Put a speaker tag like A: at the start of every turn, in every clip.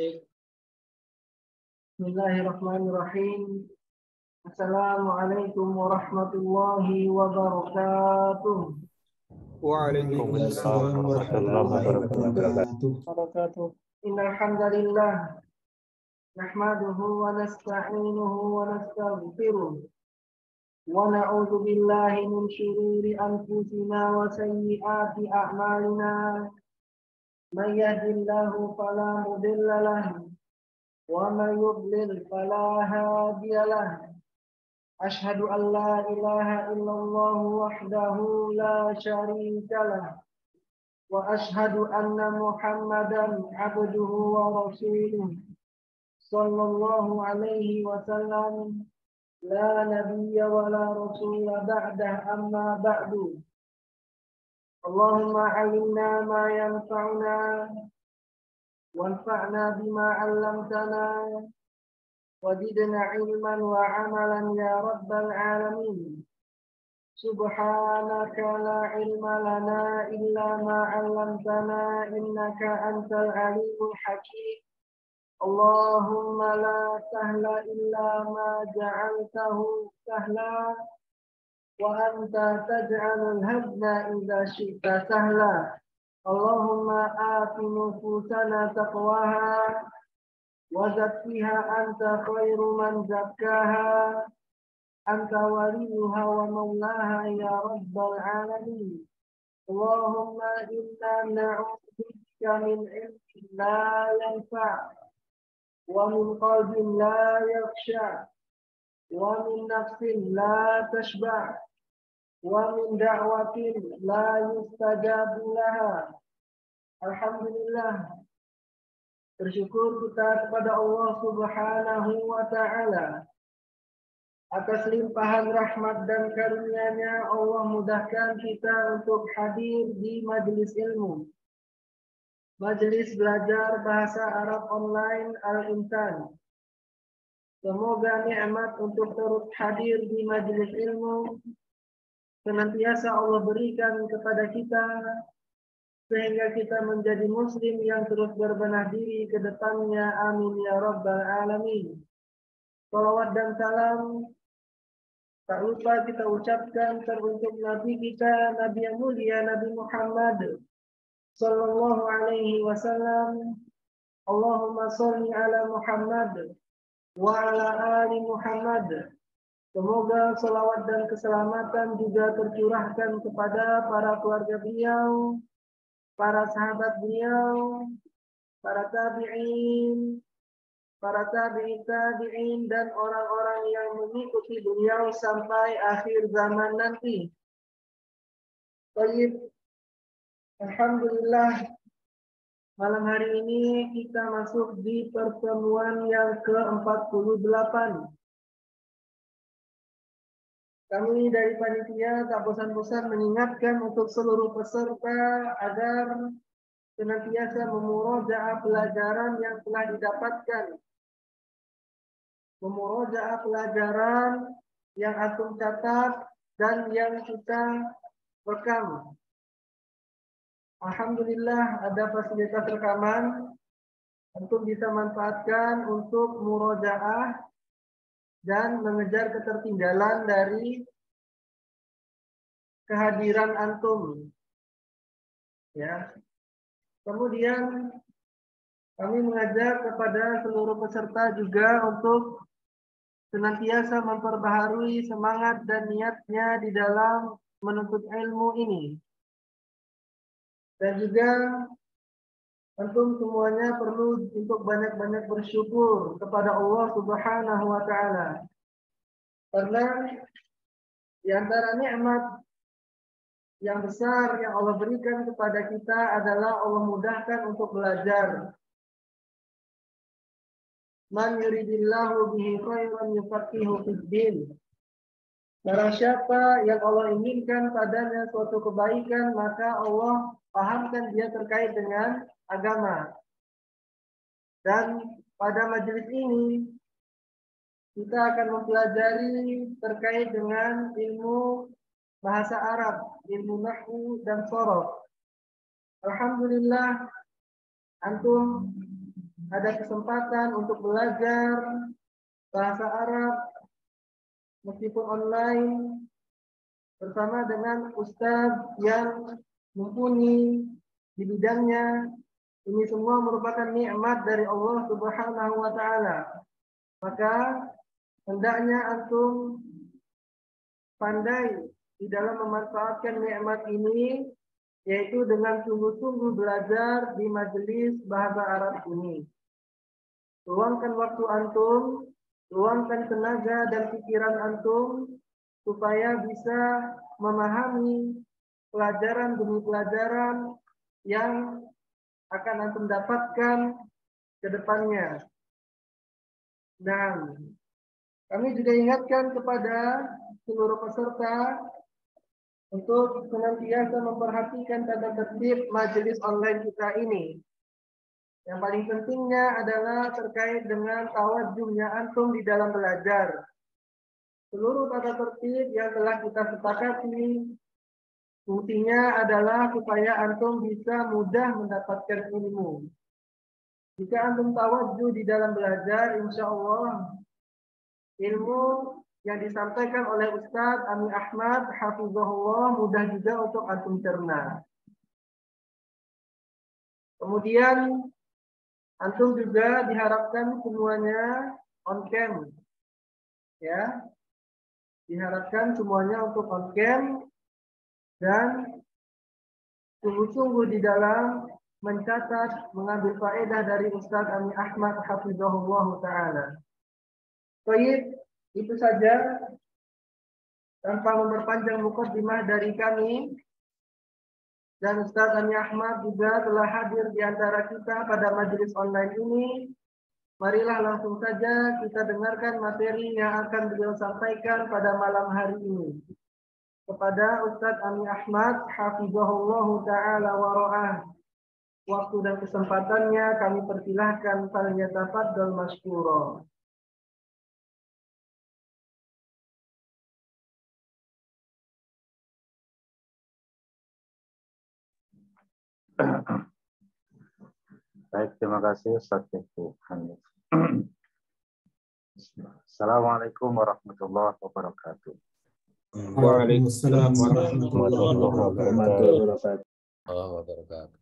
A: Bismillahirrahmanirrahim. Assalamualaikum warahmatullahi wabarakatuh.
B: Waalaikumsalam warahmatullahi wabarakatuh.
A: Innal hamdalillah nahmaduhu wa nasta'inuhu wa nastaghfiruh wa na'udzu billahi min shururi anfusina wa sayyiati a'malina. May yahdihillahu fala mudilla lahu وَمَنْ يُضْلِلْ فَلَا هَادِيَ لَهُ أَشْهَدُ أَنْ لَا إِلَهَ إِلَّا اللَّهُ وَحْدَهُ لَا شَرِيكَ لَهُ وَأَشْهَدُ أَنَّ مُحَمَّدًا عَبْدُهُ وَرَسُولُهُ صلى الله عليه وسلم لا نبي ولا رسول بعده أما بعد اللهم علمنا ما ينفعنا وانفعنا بما علمتنا وزدنا علما وعملا يا رب العالمين سبحانك لا علم لنا إلا ما علمتنا إنك أنت العليم الحكيم اللهم لا سهل إلا ما جعلته سهلا وأنت تجعل الهزن إذا شئت سهلا اللهم آت نفوسنا تقواها وزكها أنت خير من زكاها أنت وليها ومولاها يا رب العالمين اللهم إنا نعوذ بك من علم لا ينفع ومن قلب لا يخشع ومن نفس لا تشبع ومن دعوة لا يستجاب لها. Alhamdulillah, bersyukur kita kepada Allah Subhanahu wa Ta'ala atas limpahan rahmat dan karunia-Nya. Allah mudahkan kita untuk hadir di majelis ilmu, majelis belajar bahasa Arab online Al-Insan. Semoga nikmat untuk terus hadir di majelis ilmu senantiasa Allah berikan kepada kita, sehingga kita menjadi muslim yang terus berbenah diri ke depannya. Amin ya rabbal alamin. Salawat dan salam tak lupa kita ucapkan teruntuk Nabi kita, Nabi yang mulia, Nabi Muhammad sallallahu alaihi wasallam. Allahumma sholli ala Muhammad wa ala ali Muhammad. Semoga salawat dan keselamatan juga tercurahkan kepada para keluarga beliau, para sahabat beliau, para tabi'in, para tabi'in, dan orang-orang yang mengikuti beliau sampai akhir zaman nanti. Baik, alhamdulillah, malam hari ini kita masuk di pertemuan yang ke-48. Kami dari panitia tak bosan-bosan mengingatkan untuk seluruh peserta agar senantiasa memurojaah pelajaran yang telah didapatkan. Memurojaah pelajaran yang antum catat dan yang kita rekam. Alhamdulillah ada fasilitas rekaman. Antum bisa manfaatkan untuk murojaah dan mengejar ketertinggalan dari kehadiran antum. Ya. Kemudian kami mengajak kepada seluruh peserta juga untuk senantiasa memperbaharui semangat dan niatnya di dalam menuntut ilmu ini. Dan juga antum semuanya perlu untuk banyak-banyak bersyukur kepada Allah Subhanahu wa Ta'ala. Karena di antara nikmat yang besar yang Allah berikan kepada kita adalah Allah mudahkan untuk belajar. Man yuridillahu bihi khairan yufaqihu fid din. Barang siapa yang Allah inginkan padanya suatu kebaikan, maka Allah pahamkan dia terkait dengan agama. Dan pada majelis ini kita akan mempelajari terkait dengan ilmu bahasa Arab, ilmu nahwu dan sorof. Alhamdulillah, antum ada kesempatan untuk belajar bahasa Arab meskipun online bersama dengan ustadz yang mumpuni di bidangnya. Ini semua merupakan nikmat dari Allah Subhanahu wa taala. Maka hendaknya antum pandai di dalam memanfaatkan nikmat ini, yaitu dengan sungguh-sungguh belajar di majelis bahasa Arab ini. Luangkan waktu antum, luangkan tenaga dan pikiran antum supaya bisa memahami pelajaran demi pelajaran yang akan antum dapatkan ke depannya. Dan kami juga ingatkan kepada seluruh peserta untuk senantiasa memperhatikan tata tertib majelis online kita ini. Yang paling pentingnya adalah terkait dengan tawadhuhnya antum di dalam belajar. Seluruh tata tertib yang telah kita sepakati fungsinya adalah supaya antum bisa mudah mendapatkan ilmu. Jika antum tawadhuh di dalam belajar, insya Allah ilmu yang disampaikan oleh Ustadz Ami Ahmad hafizahullah mudah juga untuk antum cerna. Kemudian antum juga diharapkan semuanya on cam, ya. Diharapkan semuanya untuk on cam dan sungguh-sungguh di dalam mencatat, mengambil faedah dari Ustadz Ami Ahmad hafizahullah taala. Baik, itu saja tanpa memperpanjang mukadimah dari kami. Dan Ustadz Ami Ahmad juga telah hadir di antara kita pada majelis online ini. Marilah langsung saja kita dengarkan materi yang akan beliau sampaikan pada malam hari ini. Kepada Ustadz Ami Ahmad hafizahullah ta'ala wa ra'ah. Waktu dan kesempatannya kami persilahkan falyatafaddal masykura.
C: Baik, terima kasih Ustaz Ibu Hanif. Assalamualaikum warahmatullahi wabarakatuh.
B: Waalaikumsalam warahmatullahi wabarakatuh.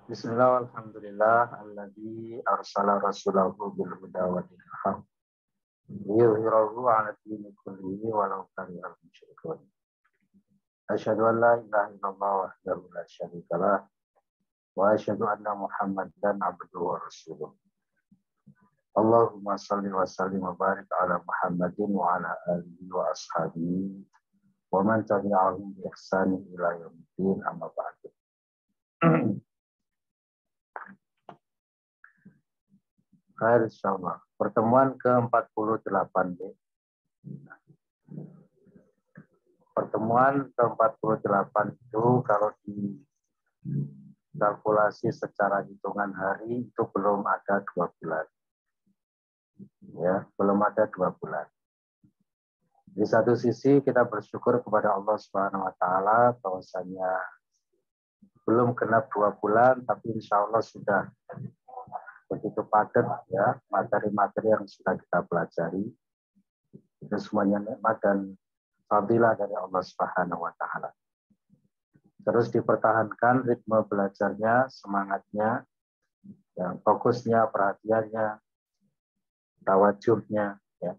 C: Bismillah, alhamdulillah, alladzi arsala rasulahu bil huda wa dinil haq liyudhhirahu 'ala dini kullihi walau karihal musyrikun. Asyhadu an la ilaha illallah wahdahu la syarika lah wa asyhadu anna Muhammadan abduhu wa rasuluh. Allahumma shalli wa sallim wa barik ala Muhammadin wa ala alihi wa ashabihi wa man tabi'ahum bi ihsani ila yaumiddin, amma ba'du. Khair insyaallah. Pertemuan ke-48B. Pertemuan ke-48 itu kalau dikalkulasi secara hitungan hari itu belum ada 2 bulan. Ya, belum ada 2 bulan. Di satu sisi kita bersyukur kepada Allah Subhanahu wa taala bahwasanya belum genap 2 bulan tapi insya Allah sudah begitu padat ya materi-materi yang sudah kita pelajari. Itu semuanya nikmat dan fadilah dari Allah Subhanahu wa taala. Terus dipertahankan ritme belajarnya, semangatnya, ya, fokusnya, perhatiannya, tawajuhnya, ya.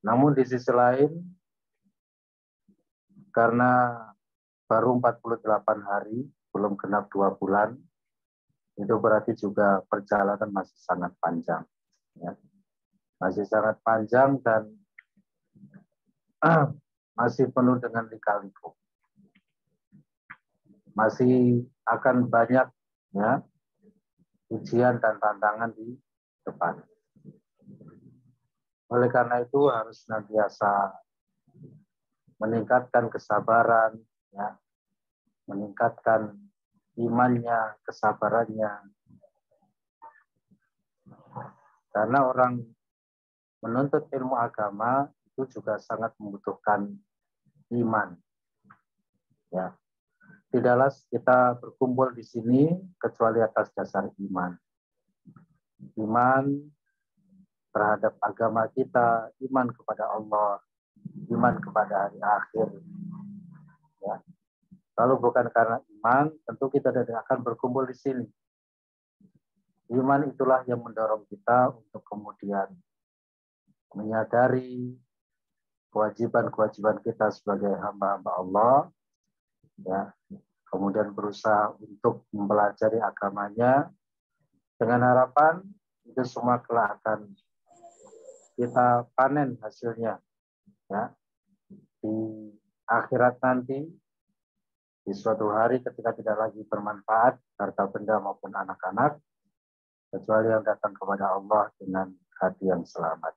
C: Namun di sisi lain, karena baru 48 hari, belum genap 2 bulan, itu berarti juga perjalanan masih sangat panjang. Ya. Masih sangat panjang dan masih penuh dengan lika-liku. Masih akan banyak ya ujian dan tantangan di depan. Oleh karena itu harus senantiasa meningkatkan kesabaran, ya, meningkatkan imannya, kesabarannya. Karena orang menuntut ilmu agama itu juga sangat membutuhkan iman. Ya. tidaklah kita berkumpul di sini kecuali atas dasar iman. Iman terhadap agama kita, iman kepada Allah, iman kepada hari akhir. Ya. Kalau bukan karena iman, tentu kita tidak akan berkumpul di sini. Iman itulah yang mendorong kita untuk kemudian menyadari kewajiban-kewajiban kita sebagai hamba-hamba Allah, ya, kemudian berusaha untuk mempelajari agamanya dengan harapan itu semua kelak akan kita panen hasilnya, ya, di akhirat nanti, di suatu hari ketika tidak lagi bermanfaat harta benda maupun anak-anak, kecuali yang datang kepada Allah dengan hati yang selamat,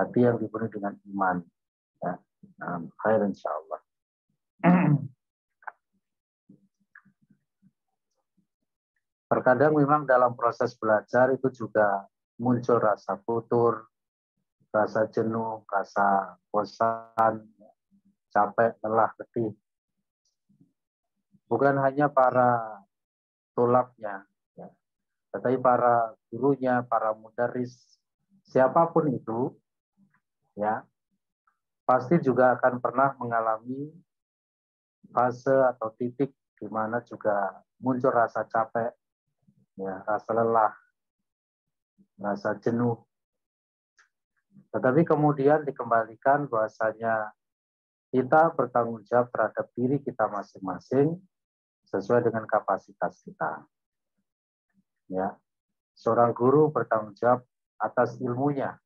C: hati yang dipenuhi dengan iman, ya. Khair insyaallah. Terkadang memang dalam proses belajar itu juga muncul rasa futur, rasa jenuh, rasa bosan, capek, lelah, letih. Bukan hanya para tulabnya, ya, tetapi para gurunya, para mudaris, siapapun itu, ya, pasti juga akan pernah mengalami fase atau titik di mana juga muncul rasa capek, ya, rasa lelah, rasa jenuh. Tetapi kemudian dikembalikan bahwasanya kita bertanggung jawab terhadap diri kita masing-masing sesuai dengan kapasitas kita. Ya, seorang guru bertanggung jawab atas ilmunya,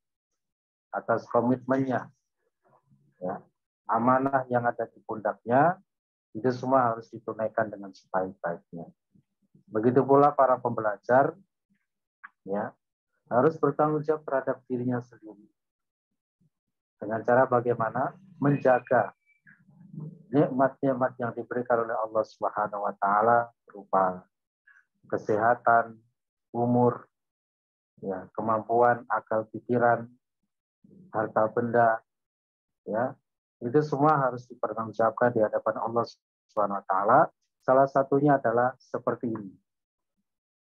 C: atas komitmennya, ya, amanah yang ada di pundaknya, itu semua harus ditunaikan dengan sebaik-baiknya. Begitu pula para pembelajar, ya, harus bertanggung jawab terhadap dirinya sendiri. Dengan cara bagaimana? Menjaga nikmat-nikmat yang diberikan oleh Allah Subhanahu wa taala berupa kesehatan, umur, ya, kemampuan, akal pikiran, harta benda, ya. Itu semua harus dipertanggungjawabkan di hadapan Allah Subhanahu wa taala. Salah satunya adalah seperti ini.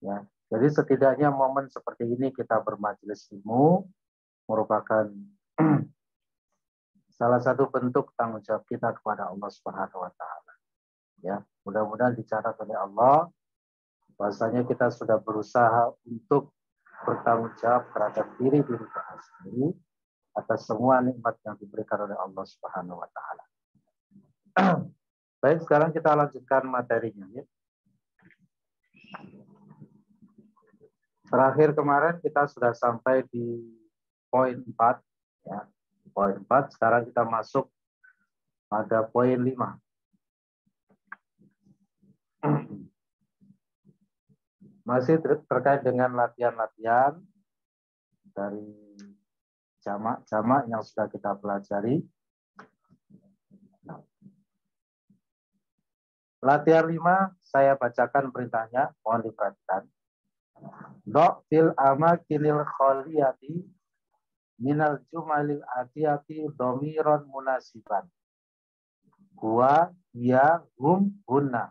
C: Ya. Jadi setidaknya momen seperti ini kita bermajelis ilmu merupakan salah satu bentuk tanggung jawab kita kepada Allah Subhanahu wa taala. Ya, mudah-mudahan dicatat oleh Allah bahwasanya kita sudah berusaha untuk bertanggung jawab terhadap diri kita sendiri atas semua nikmat yang diberikan oleh Allah Subhanahu wa taala. Baik, sekarang kita lanjutkan materinya, ya. Terakhir kemarin kita sudah sampai di poin 4, ya. Poin 4, sekarang kita masuk pada poin 5. Masih terkait dengan latihan-latihan dari jamak-jamak yang sudah kita pelajari. Nah, latihan 5, saya bacakan perintahnya, mohon diperhatikan. Fil amakinil khaliyati minal jumalil atiyati domiron munasiban. Huwa, ya, hum, hunna.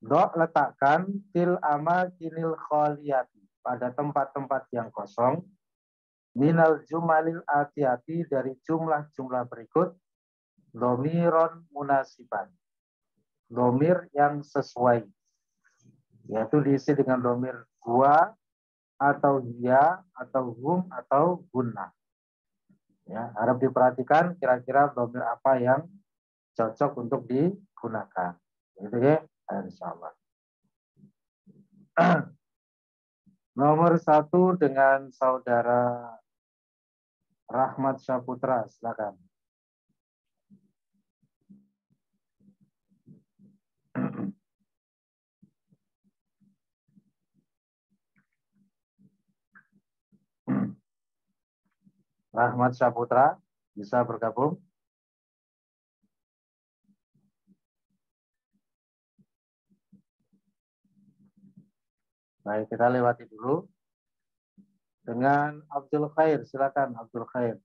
C: Letakkan fil amakinil khaliyati pada tempat-tempat yang kosong minal jumalil atiyati dari jumlah-jumlah berikut domiron munasiban. Domir yang sesuai, yaitu diisi dengan domir gua atau ya atau hum atau hunna. Ya, harap diperhatikan kira-kira domir apa yang cocok untuk digunakan. Gitu ya, insyaallah. Nomor 1 dengan saudara Rahmat Syaputra, silakan. Rahmat Syaputra, bisa bergabung? Baik, kita lewati dulu. Dengan Abdul Khair, silakan Abdul Khair.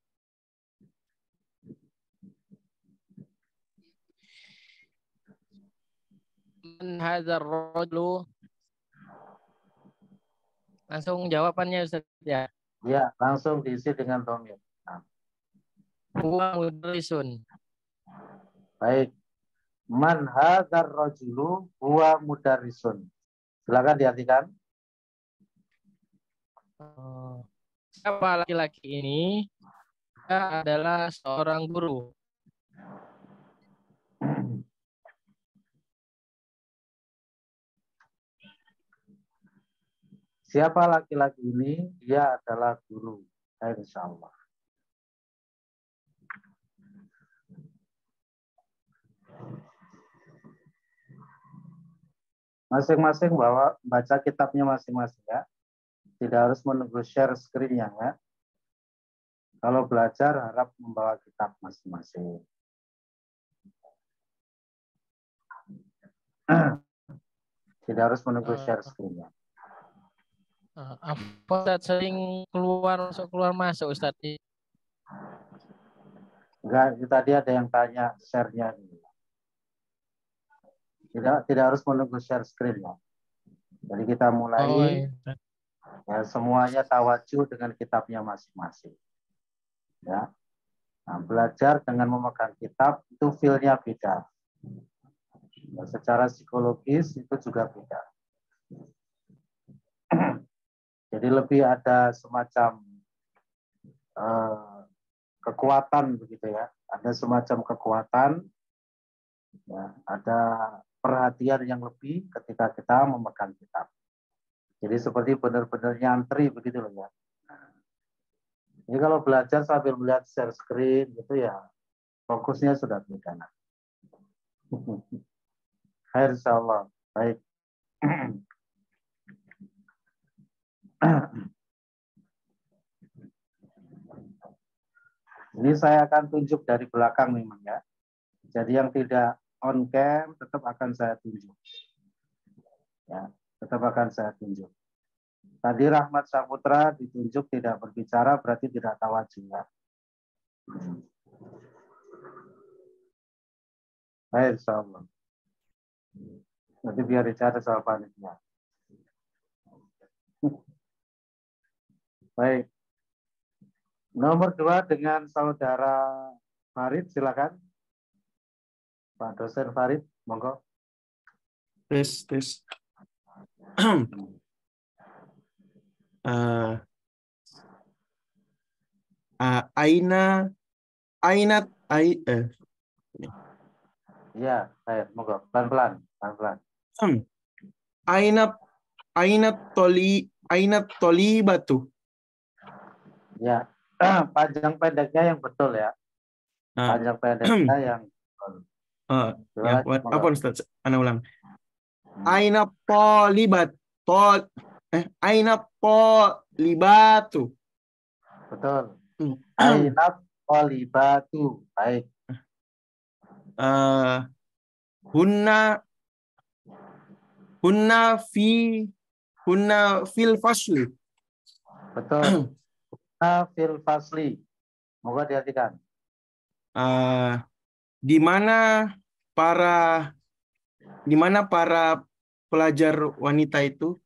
D: Man hadzal rajulu. Langsung jawabannya Ustaz ya.
C: Ya, langsung diisi dengan dhamir. Nah,
D: Huwa mudarrisun.
C: baik. Man hadzal rajulu huwa mudarrisun. Silakan diartikan.
D: Siapa laki-laki ini? Dia adalah seorang guru.
C: Siapa laki-laki ini? Dia adalah guru. Insyaallah. Masing-masing baca kitabnya masing-masing ya. Tidak harus menunggu share screen-nya ya. Kalau belajar harap membawa kitab masing-masing. Tidak harus menunggu share screen-nya.
D: Apa Ustaz sering keluar masuk Ustaz?
C: Enggak, tadi ada yang tanya share-nya. Tidak harus menunggu share screen ya. Jadi kita mulai ya, semuanya tawajuh dengan kitabnya masing-masing. Ya. Nah, belajar dengan memegang kitab itu feel-nya beda. Ya, secara psikologis itu juga beda. Jadi lebih ada semacam kekuatan begitu ya. Ada semacam kekuatan, ya, ada perhatian yang lebih ketika kita memegang kitab. Jadi seperti benar-benar nyantri begitu loh ya. Jadi kalau belajar sambil melihat share screen gitu ya, fokusnya sudah beda. Khair insyaallah. Baik. Ini saya akan tunjuk dari belakang memang ya. Jadi yang tidak on cam tetap akan saya tunjuk. Ya, tetap akan saya tunjuk. Tadi Rahmat Saputra ditunjuk tidak berbicara berarti tidak tawajuh ya. Baik, insyaallah. Nanti biar dicatat soal panitia. Baik. Nomor 2 dengan saudara Farid, silakan. Pak dosen Farid, monggo.
E: Tes.
C: Iya, baik, monggo. Pelan-pelan.
E: Aina tolibatu.
C: Ya, panjang pendeknya yang betul ya. Panjang pendeknya yang betul.
E: Ya, apa Ustaz? Ana ulang. Aina polibatu.
C: Betul. Aina polibatu. Baik.
E: Hunna fil fasli.
C: Betul. Hunna fil fasli. Moga diartikan.
E: Di mana para pelajar wanita itu?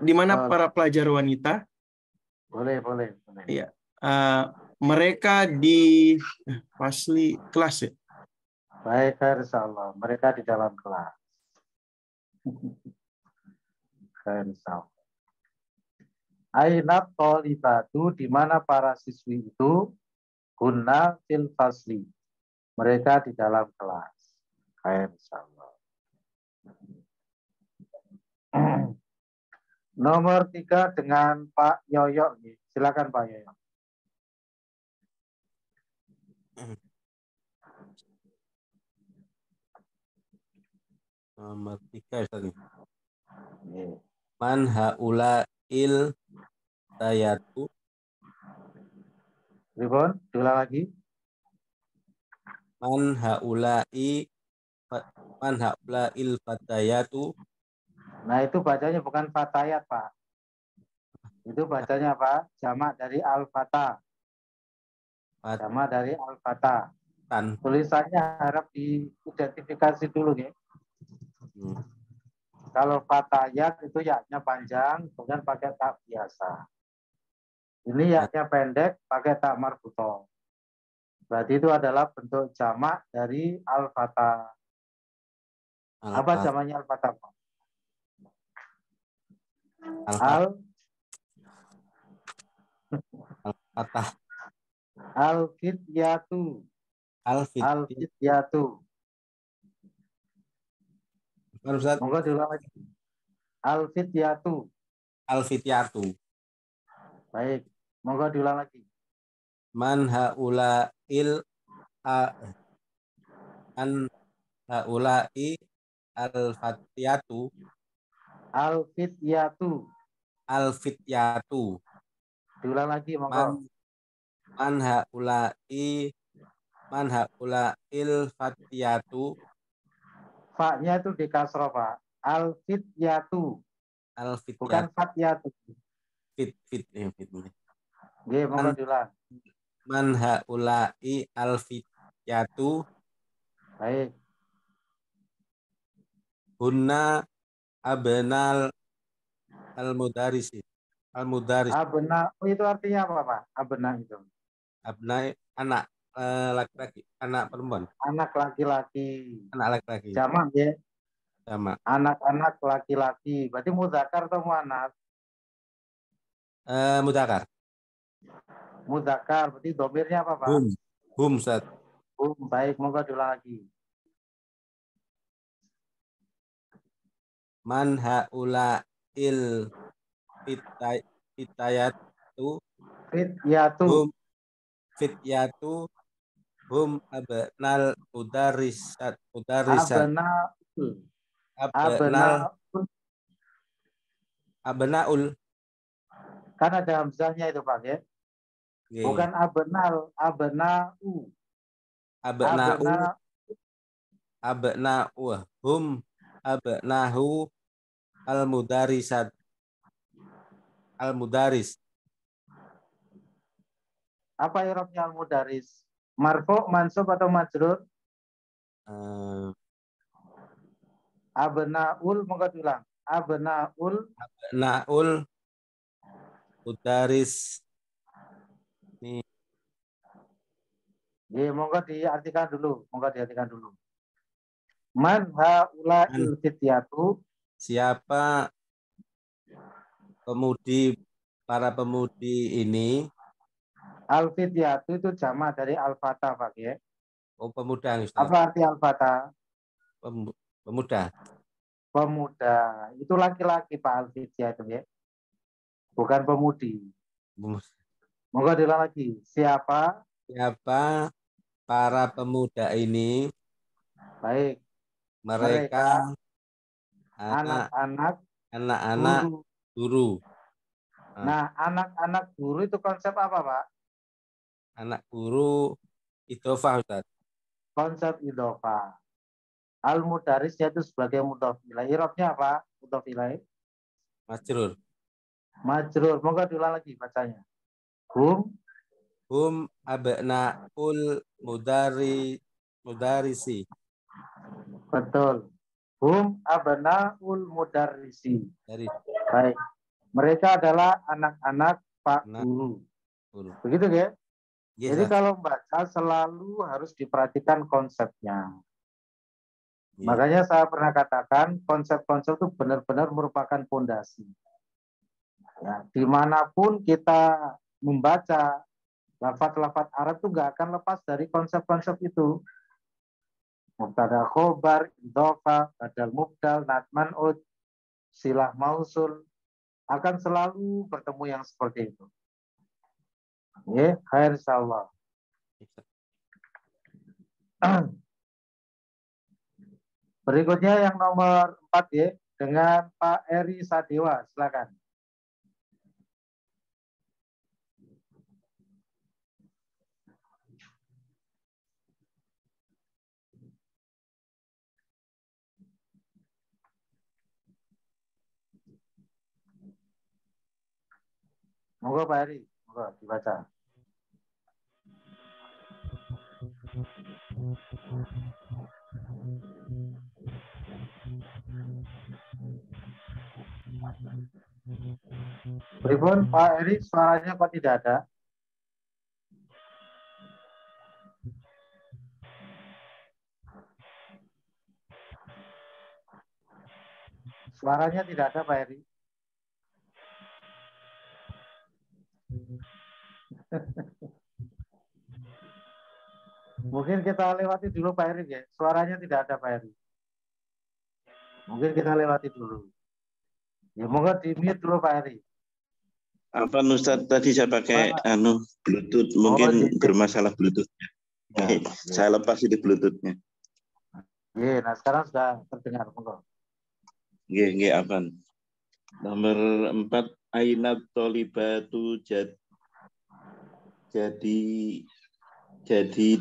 E: Di mana para pelajar wanita?
C: Boleh.
E: Iya. Mereka di fasli kelas ya.
C: Baik, insyaallah. Mereka di dalam kelas. Insyaallah. Aina tolibatu, di mana para siswi itu? Guna fil fasli. Mereka di dalam kelas. Insyaallah. Nomor 3 dengan Pak Yoyo. Silakan Pak Yoyo.
B: Nomor 3 Ustaz. Man haula il tayatu.
C: Ribon, diulang lagi.
B: Man haula il fatayatu.
C: Nah, itu bacanya bukan fatayat, Pak. Itu bacanya apa? Jamak dari al-fata. Jamak dari al-fata. Tulisannya harap diidentifikasi dulu ya. Kalau fatayat itu yaknya panjang, kemudian pakai tak biasa. Ini yaknya pendek, pakai tak marbutoh. Berarti itu adalah bentuk jamak dari al-fatah. Apa
B: Al-Fatah.
C: jamaknya al-fatah?
B: Al-Fatah. Al-Fatah.
C: Al-fityatu.
B: Al-Fit.
C: Al-fityatu.
B: Ustaz.
C: Monggo diulang lagi. Al-fityatu.
B: Al-Fityatu.
C: Baik. Monggo diulang lagi.
B: Man haula il an haula'i al-fatiyatu
C: Al-fityatu.
B: al-fityatu.
C: Diulang lagi, monggo.
B: Man man haula'i man haula'il fatiyatu
C: Fa-nya itu di kasroh, Pak. Al-fityatu. Bukan
B: al-fityatu.
C: fatyatu.
B: Fit.
C: Nggih, monggo diulang.
B: Man haula'i al-fityatu
C: Baik.
B: hunna abnal al-mudarisi. Al-mudaris.
C: Abna itu artinya apa, Pak? Abna itu.
B: Abnai anak laki-laki, anak perempuan,
C: Anak laki-laki.
B: anak laki-laki.
C: Jamak ya.
B: Sama.
C: Anak-anak laki-laki. Berarti mudzakkar atau muannats?
B: Mudakar.
C: Mudzakkar. Berarti domirnya apa, Pak?
B: Hum Ustaz.
C: Baik, monggo diulang lagi.
B: Man haula il fitayatu
C: Fityatu.
B: hum fityatu hum abnal mudarisat
C: Abna.
B: abnal
C: Abna.
B: abnaul
C: Kan ada hamzahnya itu, Pak ya. Bukan abnal, abnau.
B: abnau abnau hum abnahu al mudarisat al mudaris.
C: Apa i'rabnya al-mudaris? Marfu, mansub atau majrur? Abnaul, monggo diulang. Abnaul.
B: Naul mudaris ini
C: Monggo diartikan dulu. Man haula il fityatu.
B: siapa para pemudi ini.
C: Al fityatu itu jamak dari al-fatah, Pak ya.
B: Oh, pemuda Ustaz.
C: Apa arti al-fatah?
B: Pemuda.
C: Pemuda. Itu laki-laki, Pak, al-fityah itu ya. Bukan pemudi. Monggo diulang lagi. Siapa
B: para pemuda ini?
C: Baik.
B: Mereka
C: anak-anak
B: guru.
C: Nah, anak-anak guru itu konsep apa, Pak?
B: Anak guru idhofah, Ustaz.
C: Konsep idhofah. Al-mudarisnya itu sebagai mudhof ilaih. I'rabnya apa? Mudhof ilaih.
B: Majrur.
C: Monggo diulang lagi bacanya.
B: Hum abnaul mudarisi.
C: Betul. Hum abnaul mudarrisi. Baik. Mereka adalah anak-anak Pak Guru. Begitu ya?
B: Yes,
C: jadi kalau membaca selalu harus diperhatikan konsepnya. Yeah. Makanya saya pernah katakan konsep-konsep itu benar-benar merupakan fondasi. Ya, dimanapun kita membaca lafaz-lafaz Arab itu nggak akan lepas dari konsep-konsep itu. Mubtada khobar, idhofah, badal mubdal, natman ud, silah mausul akan selalu bertemu yang seperti itu. Ya, khair insyaallah. Berikutnya yang nomor 4 ya, dengan Pak Eri Sadewa, silakan. Monggo Pak Eri, monggo dibaca. Pripun Pak Eri, suaranya kok tidak ada? Suaranya tidak ada Pak Eri. Mungkin kita lewati dulu Pak Eri ya. Suaranya tidak ada Pak Eri. Mungkin kita lewati dulu. Ya monggo di mute dulu Pak Eri.
F: Apa Ustadz tadi saya pakai Bluetooth, mungkin bermasalah Bluetooth.
C: Ya, ya.
F: Saya lepas itu Bluetoothnya.
C: Ya, nah sekarang sudah terdengar monggo.
F: Nggih, Afan. Nomor 4, Ainat Tolibatu jadi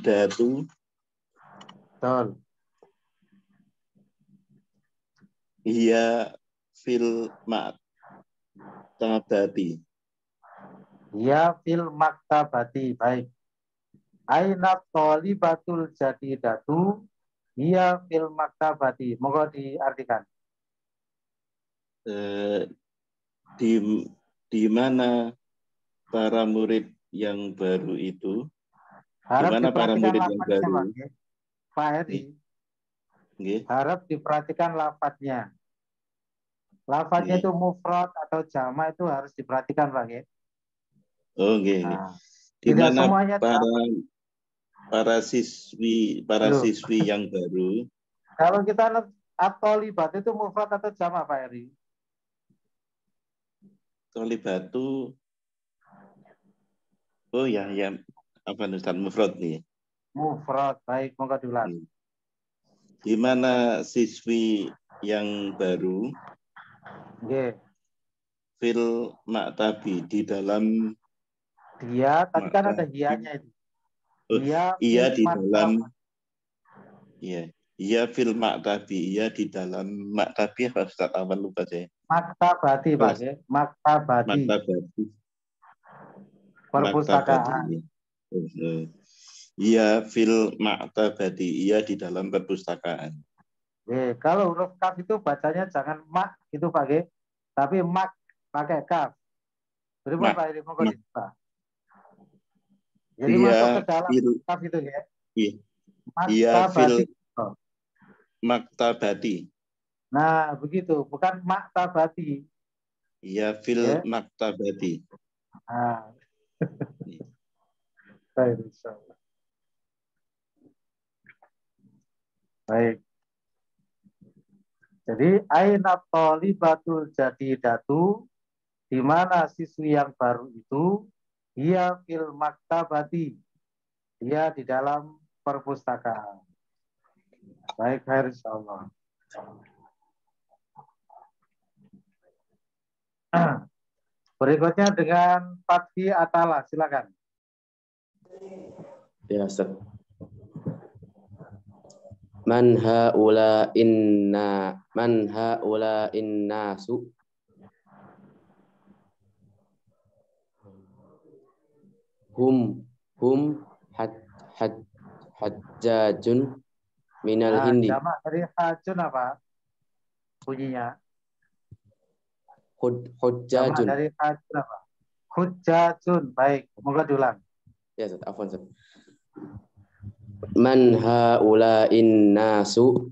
F: datu.
C: Betul.
F: Iya fil maktabati.
C: Iya fil maktabati. Baik. Ainat tolibatul jadi datu. Iya fil maktabati. Monggo diartikan.
F: Di mana para murid yang baru itu?
C: Harap
F: Di mana para murid yang
C: lafadznya,
F: baru?
C: Pak Heri. Harap diperhatikan lafadznya. Lafadznya itu mufrad atau jama itu harus diperhatikan Pak.
F: Oh, nggih.
C: Nah,
F: Di
C: tidak
F: mana
C: semuanya
F: para siswi yang baru?
C: Kalau kita at-tolibat itu mufrad atau jama Pak Heri?
F: Tolibatu. Oh ya, apa Ustaz mufrad nih?
C: Mufrad, baik, monggo diulang.
F: Di mana siswi yang baru?
C: Nggih.
F: Fil maktabi, di dalam
C: dia, tapi kan ada hianya itu.
F: Iya di dalam. Iya. Iya fil maktabi, iya di dalam maktabi apa Ustaz Awan lupa saya.
C: Maktabati Pak, ya. Maktabati. Perpustakaan.
F: Iya fil maktabati, iya di dalam perpustakaan.
C: Kalau huruf kaf itu bacanya jangan mak gitu Pak, ya. Tapi mak pakai kaf. Berapa Pak ini monggo dibuka. Jadi masuk ke dalam kaf itu ya.
F: Iya fil maktabati.
C: Nah, begitu, bukan maktabati.
F: Iya fil maktabati.
C: Nah. Baik, insyaallah. Baik. Jadi aina tolibatul jadi datu, di mana siswi yang baru itu dia fil maktabati, dia di dalam perpustakaan. Baik, insyaallah. Berikutnya dengan Fathi Atala, silakan.
G: Ya, Ustaz. Man haula innasu hum hajjajun minal hindi.
C: Jamak dari hajun apa bunyinya?
G: Hujjajun.
C: Jamak dari hajun apa? Hujjajun. Baik, moga diulang.
G: Ya, Ustaz, afwan, Ustaz. Man haula innasu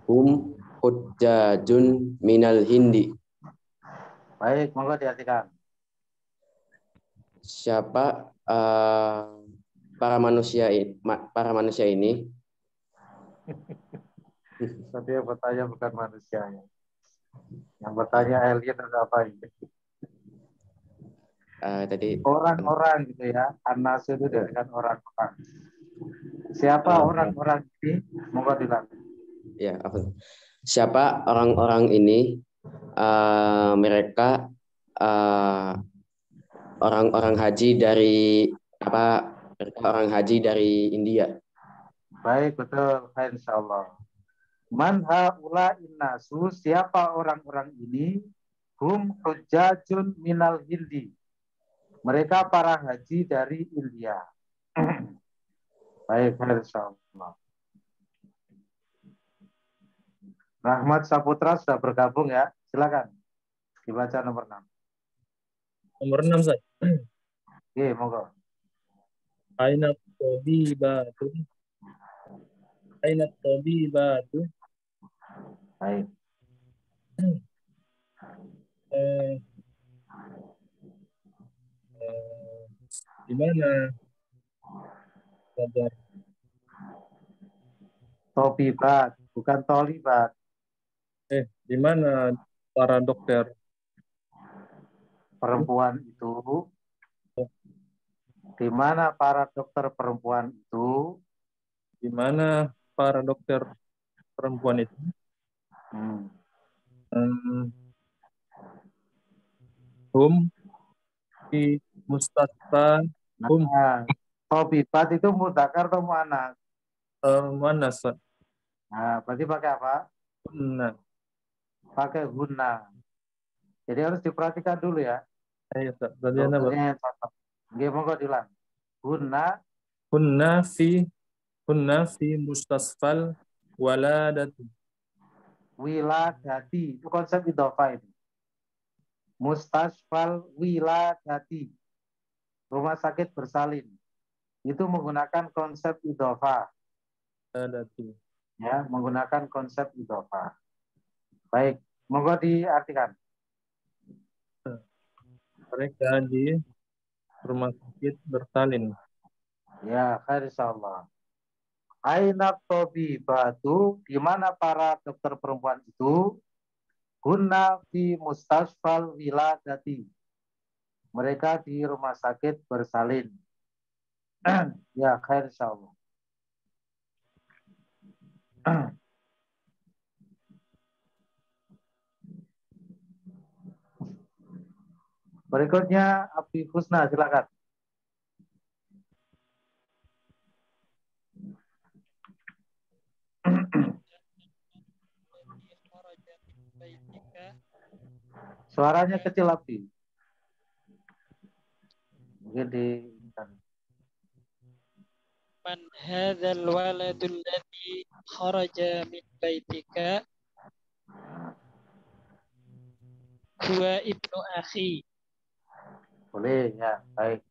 G: hum hujjajun minal hindi.
C: Baik, moga diartikan.
G: Siapa para manusia ini?
C: Tapi yang bertanya bukan manusianya. Yang bertanya alien atau apa ini?
G: Tadi
C: orang-orang gitu ya. Anas itu dengan orang-orang. Siapa orang-orang ini? Moga diulang.
G: Ya, apa? Siapa orang-orang ini? Mereka orang-orang haji dari orang haji dari India.
C: Baik, betul. Insyaallah. Man haula innasu, siapa orang-orang ini? Hum hujjajun minal hindi. Mereka para haji dari India. Baik, insyaallah. Rahmat Saputra sudah bergabung ya. Silakan. Dibaca nomor 6.
H: Nomor 6, Ustaz.
C: Oke, monggo.
H: Aina tabibatu. Aina tabibatu.
C: Baik.
H: Eh, di mana Ustaz?
C: Tobibat, bukan tolibat.
H: Di mana para dokter?
C: Perempuan itu, di mana para dokter perempuan itu?
H: Di mana para dokter perempuan itu? Hum di mustasfa hum.
C: Nah, tobibat itu mudzakkar atau muannats?
H: Mana, Ustaz?
C: Nah, berarti pakai apa?
H: Hunna.
C: Pakai hunna. Jadi harus diperhatikan dulu ya.
H: Ayo, Ustaz. Bagian apa?
C: Nggih, monggo diulang. Hunna
H: Hunna fi mustasfal waladati.
C: wiladati. Itu konsep idhofah ini. Mustasfal wiladati. Rumah sakit bersalin. Itu menggunakan konsep idhofah.
H: Waladati.
C: Ya, menggunakan konsep idhofah. Baik, monggo diartikan.
H: Mereka di rumah sakit bersalin.
C: Ya, khair insyaallah. Aina tabibatu, di mana para dokter perempuan itu? Hunna fi mustasfal wiladati. Mereka di rumah sakit bersalin. Ya, khair insyaallah. Berikutnya Abi Husna, silakan. Suaranya kecil, Abi. Mungkin di
I: Man hadzal waladul ladzi kharaja min baitika huwa ibnu akhi.
C: boleh ya, baik.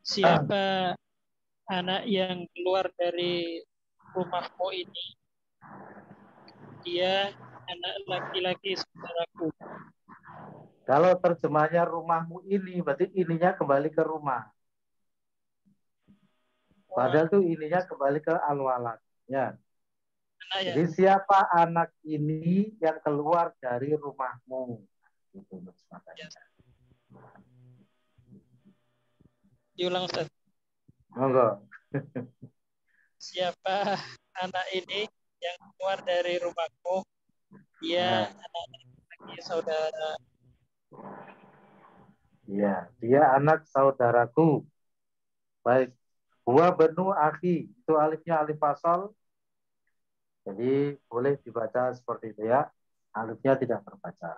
I: Siapa anak yang keluar dari rumahmu ini? Dia anak laki-laki saudaraku.
C: Kalau terjemahnya rumahmu ini, berarti ininya kembali ke rumah. Padahal tuh ininya kembali ke al-walad. Ya. Jadi siapa anak ini yang keluar dari rumahmu? Gitu,
I: ya. Diulang, Ustaz.
C: Monggo.
I: Siapa anak ini yang keluar dari rumahmu? Dia anak laki saudara.
C: Iya, dia anak saudaraku. Baik. Huwa benu akhi. Itu alifnya alif fasal. Jadi boleh dibaca seperti itu ya. Alifnya tidak terbaca.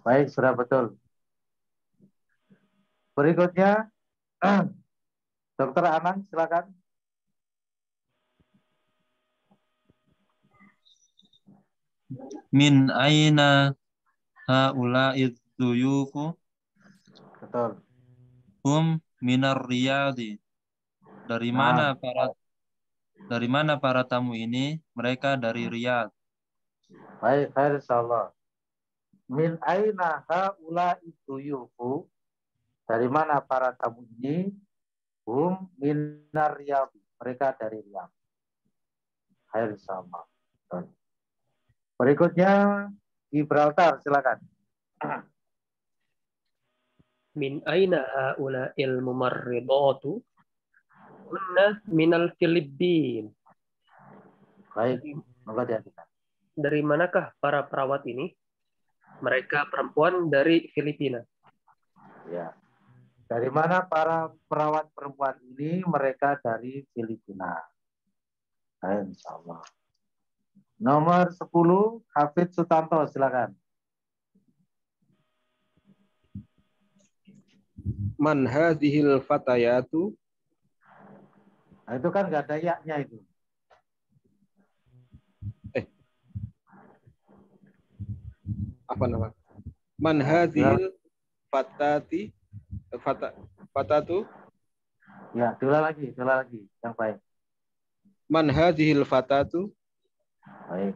C: Baik, sudah betul. Berikutnya, Dokter Anang, silakan.
J: Min aina haula'i dzuyufu?
C: Betul.
J: Hum minar riyadi. Dari mana para tamu ini? Mereka dari Riyadh.
C: Baik, khair insyaallah. Min aina haula'i dzuyufu? Dari mana para tamu ini? Hum minar Riyadh. Mereka dari Riyadh. Khair insyaallah. Berikutnya Gibraltar, silakan.
K: Min aina haula'il mumarridatu? Hunna minal Filipin.
C: Baik, monggo diartikan.
K: Dari manakah para perawat ini? Mereka perempuan dari Filipina.
C: Ya. Dari mana para perawat perempuan ini? Mereka dari Filipina. Insyaallah. Nomor 10, Hafidz Sutanto, silakan.
L: Man hadhil fatayatu?
C: Nah, itu kan nggak ada yaknya itu.
L: apa nama? Man hadhil fatatu.
C: Ya, diulang lagi yang baik.
L: Man hadhil fatatu.
C: Baik.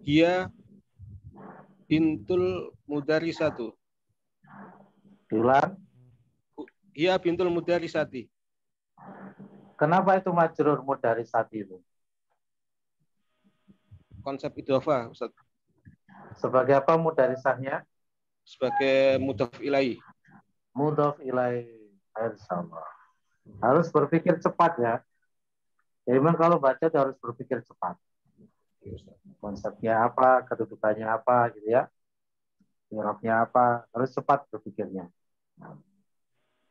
L: Dia bintul mudarisatu.
C: Diulang.
L: Dia bintul mudarisati.
C: Kenapa itu majrur mudarisati itu?
L: Konsep idhofah, Ustaz.
C: Sebagai apa mudarisahnya?
L: Sebagai mudhof ilaih.
C: Mudhof ilaih. Insyaallah. Harus berpikir cepat ya. Ya memang kalau baca harus berpikir cepat. Konsepnya apa, kedudukannya apa gitu ya. I'rabnya apa, harus cepat berpikirnya.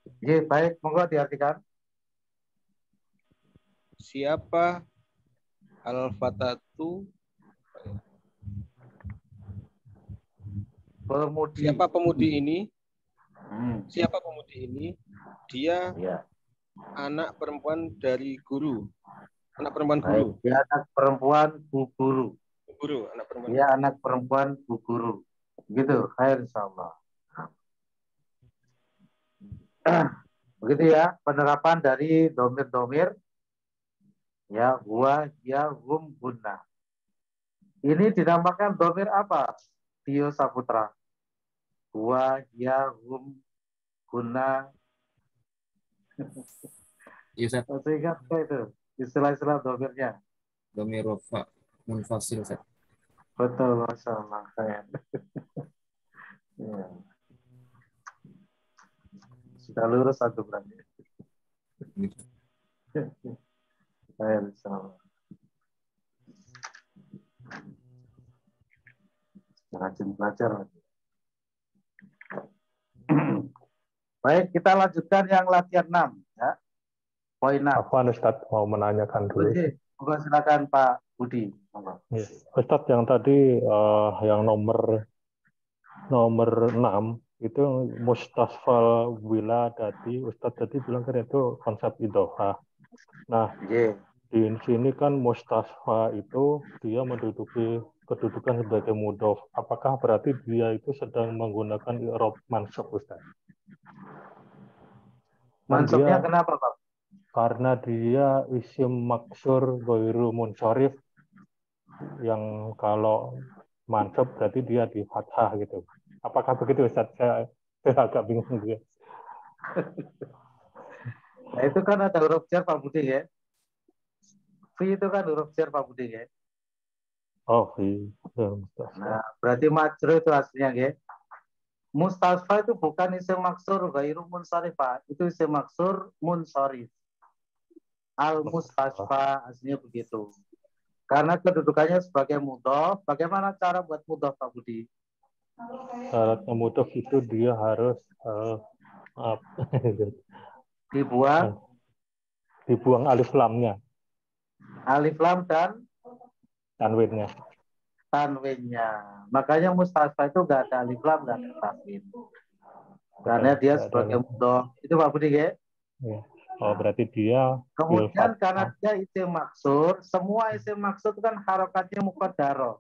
C: Oke, baik, monggo diartikan.
L: Siapa al-fatatu?
C: Pemudi.
L: Siapa pemudi ini? Siapa pemudi ini? Dia anak perempuan dari guru. Anak perempuan guru.
C: Dia anak perempuan bu guru.
L: Guru, anak perempuan.
C: Dia anak perempuan bu guru. Gitu, khair insyaallah. Begitu ya, penerapan dari domir-domir. Ya, huwa, ya, hum, hunna. Ini dinamakan domir apa? Tio Saputra. Huwa, ya, hum, hunna.
M: Iya, Ustaz.
C: Masih ingat itu? Istilah-istilah domirnya.
M: Domir rafa munfasil, Ustaz.
C: Betul, Masya Allah. Ya. Sudah lurus satu berarti. Insya Allah. Rajin belajar. Baik, kita lanjutkan yang latihan 6 ya. Poin 6.
N: Afwan Ustaz mau menanyakan dulu.
C: Oke, silakan Pak Budi.
N: Ya. Ustaz yang tadi yang nomor 6 itu mustasfal wiladati. Ustaz tadi bilang kan itu konsep idhofah. Nah, di sini kan mustasfa itu dia menduduki kedudukan sebagai mudhof. Apakah berarti dia itu sedang menggunakan i'rab mansub, Ustaz?
C: Mansubnya kenapa, Pak?
N: Karena dia isim maksur ghairu munsharif, yang kalau mansub berarti dia di fathah gitu. Apakah begitu, Ustaz? Saya agak bingung juga.
C: Nah, itu kan ada huruf jar Pak Budi ya. Fi itu kan huruf jar Pak Budi ya.
N: Oh, fi.
C: Nah, berarti majrur itu aslinya ya. Mustasfa itu bukan isim maksur ghairu munsharif, Pak. Itu isim maksur munsharif. Al-mustasfa aslinya begitu. Karena kedudukannya sebagai mudhof, bagaimana cara buat mudhof, Pak Budi?
N: Syaratnya mudhof itu dia harus dibuang alif lamnya.
C: Alif lam dan
N: tanwinnya.
C: Makanya mustasfa itu nggak ada alif lam dan tanwin. Karena dia sebagai mudhof. Itu Pak Budi ya?
N: Ya. Oh, berarti dia
C: kemudian karena dia isim maksur, semua isim maksur itu kan harokatnya muqaddarah.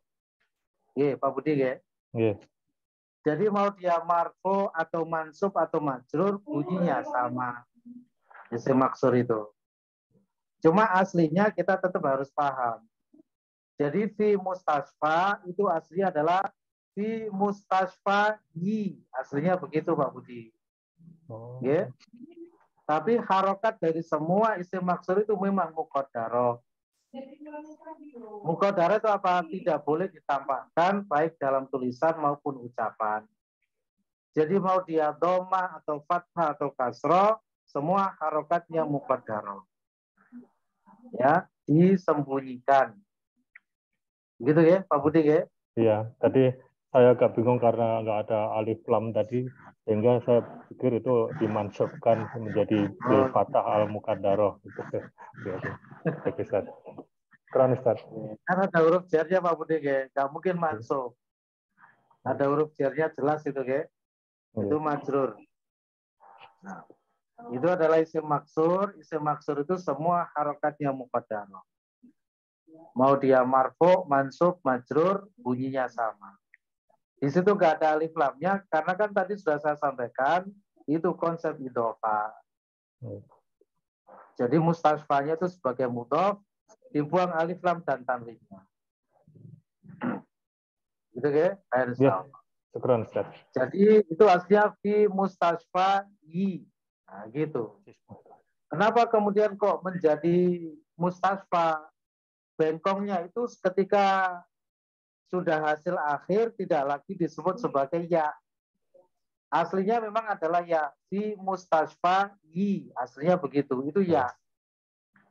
C: Iya, Pak Budi ya?
N: Iya.
C: Jadi mau dia marfu atau mansub atau majrur, bunyinya sama. Isim maksur itu. Cuma aslinya kita tetap harus paham. Jadi fi mustasfa itu aslinya adalah fi mustasfa yi. Aslinya begitu Pak Budi.
N: Oh.
C: Ya. Tapi harokat dari semua isim maksur itu memang muqaddarah. Muqaddarah itu apa? Tidak boleh ditampakkan baik dalam tulisan maupun ucapan. Jadi mau dia dhamma atau fathah atau kasroh, semua harokatnya muqaddarah. Ya, disembunyikan. Gitu ya, Pak Budi ya?
N: Iya, tadi saya agak bingung karena nggak ada alif lam tadi, sehingga saya pikir itu dimansubkan menjadi bil fathah al muqaddarah gitu. Oke, Ustaz. Keren, Ustaz.
C: Kan ada huruf jarnya Pak Budi ya, nggak mungkin mansub. Ada huruf jarnya jelas itu ya. Itu majrur. Nah, itu adalah isim maksur. Isim maksur itu semua harokatnya muqaddarah. Mau dia marfu, mansub, majrur, bunyinya sama. Di situ nggak ada alif lamnya karena kan tadi sudah saya sampaikan itu konsep idhofah. Jadi mustasfanya itu sebagai mudhof dibuang alif lam dan tanwinnya. Gitu ya?
N: Ya, syukran Ustaz.
C: Jadi itu aslinya fi mustasfa yi. Nah, gitu. Kenapa kemudian kok menjadi mustasfa? Bengkongnya itu ketika sudah hasil akhir tidak lagi disebut sebagai ya. Aslinya memang adalah ya. Fi mustasfa yi. Aslinya begitu. Itu ya.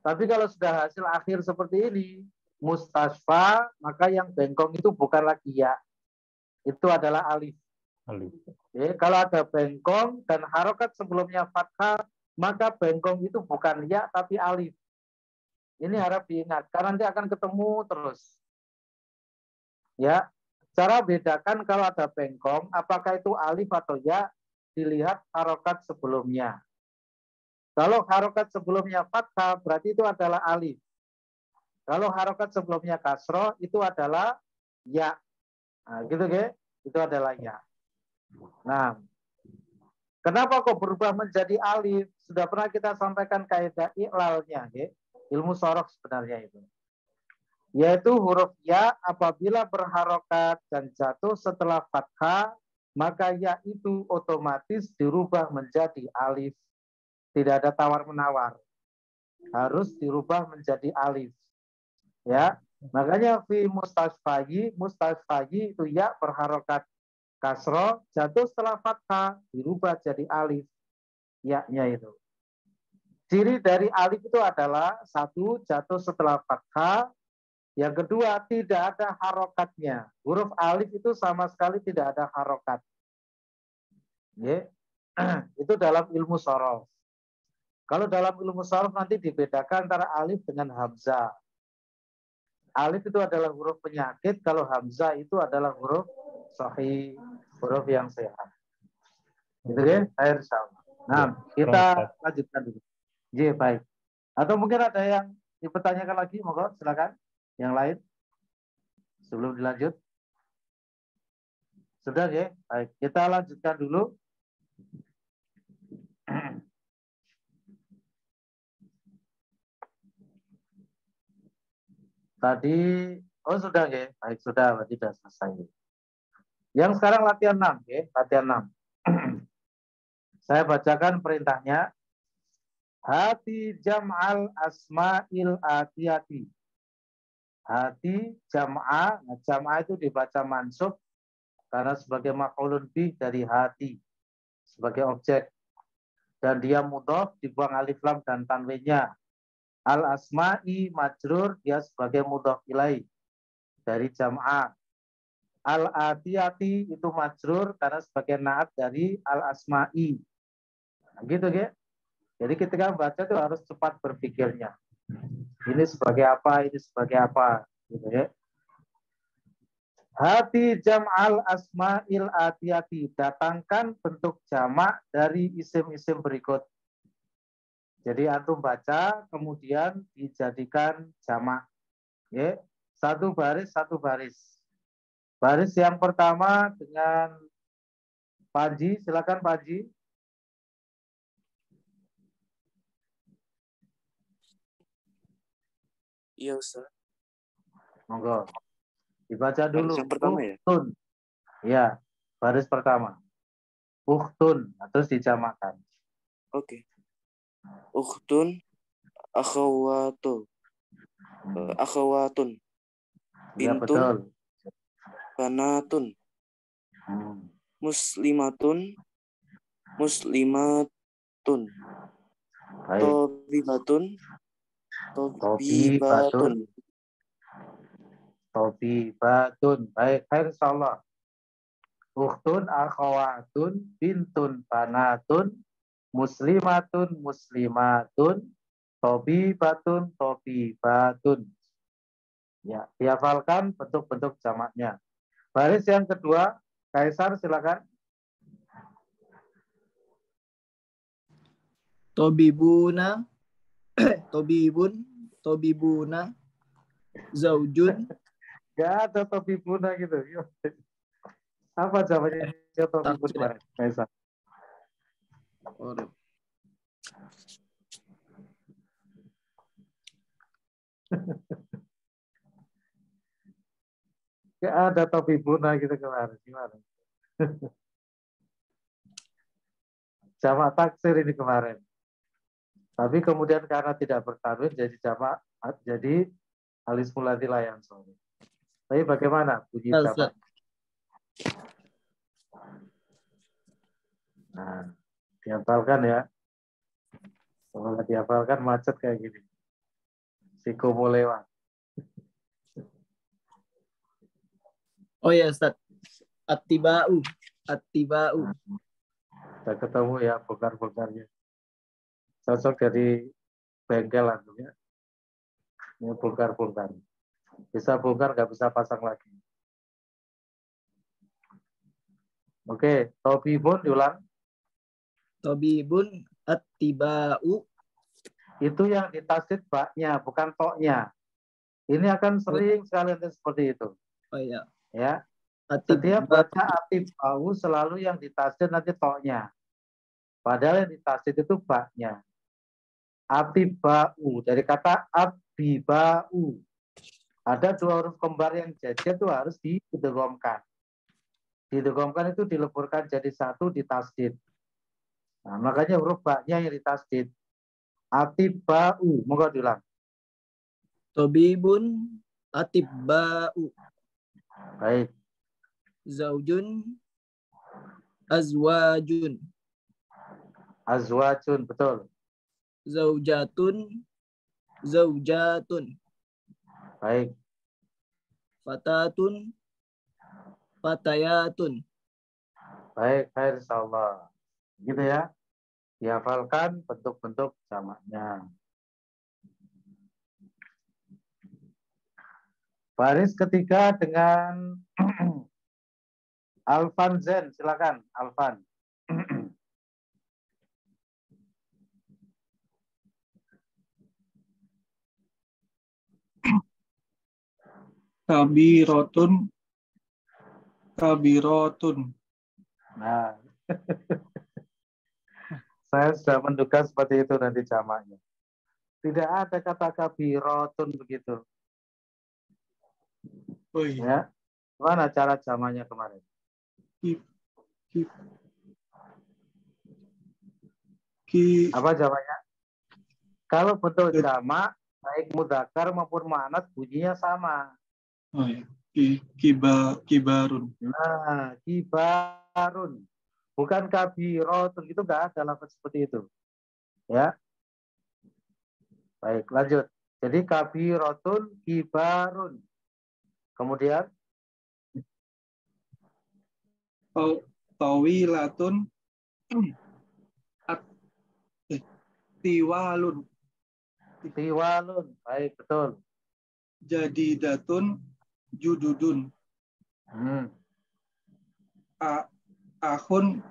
C: Tapi kalau sudah hasil akhir seperti ini, mustasfa, maka yang bengkong itu bukan lagi ya. Itu adalah alif. Ya, kalau ada bengkong dan harokat sebelumnya fathah, maka bengkong itu bukan ya tapi alif. Ini harap diingat karena nanti akan ketemu terus. Ya, cara bedakan kalau ada bengkong, apakah itu alif atau ya, dilihat harokat sebelumnya. Kalau harokat sebelumnya fathah, berarti itu adalah alif. Kalau harokat sebelumnya kasroh, itu adalah ya. Nah, gitu ya, itu adalah ya. Nah, kenapa kok berubah menjadi alif? Sudah pernah kita sampaikan kaidah i'lalnya, ya. Ilmu sorof sebenarnya itu. Yaitu huruf ya apabila berharokat dan jatuh setelah fathah, maka ya itu otomatis dirubah menjadi alif. Tidak ada tawar-menawar. Harus dirubah menjadi alif. Ya, makanya fi mustasfayi itu ya berharokat kasroh, jatuh setelah fathah, dirubah jadi alif. Ya-nya itu. Ciri dari alif itu adalah satu, jatuh setelah fathah. Yang kedua, tidak ada harokatnya. Huruf alif itu sama sekali tidak ada harokat. Ya. Itu dalam ilmu sorof. Kalau dalam ilmu sorof nanti dibedakan antara alif dengan hamzah. Alif itu adalah huruf penyakit, kalau hamzah itu adalah huruf sahih, huruf yang sehat. Gitu ya, air sama. Nah, kita lanjutkan dulu. Iya, baik. Atau mungkin ada yang dipertanyakan lagi, monggo silakan. Yang lain sebelum dilanjut. Sudah ya, baik. Kita lanjutkan dulu. Tadi, oh sudah ya, baik sudah, berarti sudah selesai. Yang sekarang latihan 6 ya, latihan 6. Saya bacakan perintahnya. Hati jam'al asma'il atiyati. Hati jam'a, nah, jam'a itu dibaca mansub karena sebagai maf'ulun bih dari hati sebagai objek, dan dia mudhof dibuang alif lam dan tanwinnya. Al asma'i majrur dia sebagai mudhof ilaih dari jam'a. Al atiyati itu majrur karena sebagai naat dari al asma'i. Nah, gitu ya. Jadi ketika baca itu harus cepat berpikirnya. Ini sebagai apa, ini sebagai apa, gitu ya. Hati jam'al asma'il atiyati, datangkan bentuk jamak dari isim-isim berikut. Jadi antum baca, kemudian dijadikan jamak. Ya. Satu baris, satu baris. Baris yang pertama dengan Panji, silakan Panji.
O: Iya Ustaz.
C: Monggo. Dibaca dulu.
O: Baris yang pertama ya?
C: Ukhtun. Ya, baris pertama. Ukhtun, terus dijamakan.
O: Oke. Ukhtun, akhawatu. Akhawatun.
C: Ya,
O: Bintun.
C: betul.
O: Banatun. Muslimatun. Muslimatun.
C: Baik.
O: Tobibatun.
C: Tobibatun. Tobibatun. Baik, insyaallah. Ukhtun, akhawatun, bintun, banatun, muslimatun, muslimatun, tobibatun, tobibatun. Ya, dihafalkan bentuk-bentuk jamaknya. Baris yang kedua, Kaisar silakan.
P: Tobibuna, tobibun, tobibuna, Zaujun.
C: Gak ada tabibuna gitu. Apa jawabannya tabibun kemarin? Kaisa. Gak ada tabibuna gitu kemarin. Gimana? Jamak taksir ini kemarin. Tapi kemudian karena tidak bertanwin jadi jamak, jadi alis mulatilah yang sorry. Tapi bagaimana bunyi jamak? Nah, dihafalkan ya. Kalau nggak dihafalkan macet kayak gini. Sikomo lewat.
P: Oh ya Ustaz. Attiba'u. Attiba'u.
C: Sudah ketemu ya bongkar-bongkarnya. Cocok dari bengkel ya. Ini bongkar-bongkar. Bisa bongkar, nggak bisa pasang lagi. Oke, tobibun diulang.
P: Tobibun attiba'u.
C: Itu yang ditasdid baknya, bukan toknya. Ini akan sering sekali seperti itu.
P: Oh iya.
C: Ya. Setiap baca atiba'u selalu yang ditasdid nanti toknya. Padahal yang ditasdid itu baknya. Atiba'u dari kata atiba'u. Ada dua huruf kembar yang jajar itu harus didegomkan. Didegomkan itu dileburkan jadi satu ditasdid. Nah, makanya huruf baknya yang ditasdid. Atiba'u. Moga diulang.
P: Tobibun atiba'u.
C: Baik.
P: Zaujun azwajun.
C: Azwajun, betul.
P: Zaujatun zaujatun.
C: Baik.
P: Fatatun fatayatun.
C: Baik, baik insyaallah. Gitu ya. Dihafalkan bentuk-bentuk jamaknya. Baris ketiga dengan Alfan Zen, silakan Alfan.
H: Kabirotun. Kabirotun.
C: Nah, saya sudah menduga seperti itu nanti jamaknya. Tidak ada kata kabirotun begitu.
H: Oh iya.
C: Ya, mana cara jamaknya kemarin? Apa jamaknya? Kalau betul jamak, baik mudzakkar maupun muannats bunyinya sama.
H: Oh iya. Kibarun.
C: Nah, kibarun. Bukan kabirotun, itu enggak ada lafaz seperti itu. Ya. Baik, lanjut. Jadi kabirotun, kibarun. Kemudian
H: Tawilatun. Tiwalun.
C: Tiwalun. Baik, betul.
H: Jadidatun. Jududun. Akhun.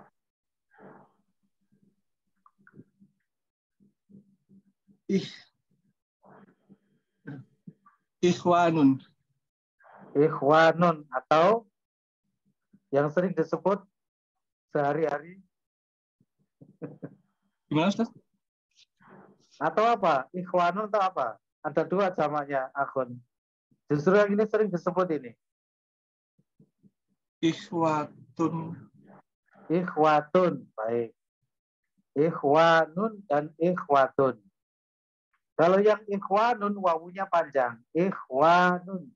H: Ikhwanun.
C: Ikhwanun atau yang sering disebut sehari-hari.
H: Gimana, Ustaz?
C: Atau apa? Ikhwanun atau apa? Ada dua jamaknya, akhun. Justru yang ini sering disebut ini.
H: Ikhwatun.
C: Ikhwatun. Baik. Ikhwanun dan ikhwatun. Kalau yang ikhwanun, wawunya panjang. Ikhwanun.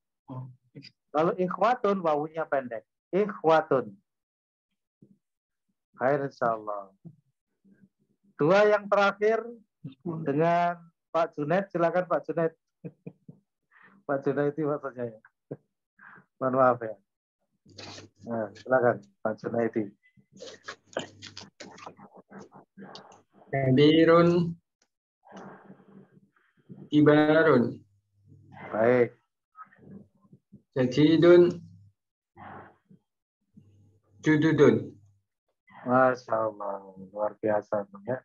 C: Kalau ikhwatun, wawunya pendek. Ikhwatun. Khair insyaallah. Dua yang terakhir dengan Pak Junaid, silakan Pak Junaid. Pak Junaid itu maksudnya ya. Mohon maaf ya. Nah, silakan Pak Junaid.
Q: Kabirun. Kibarun.
C: Baik.
Q: Jadidun. Jududun.
C: Masya Allah, luar biasa ya.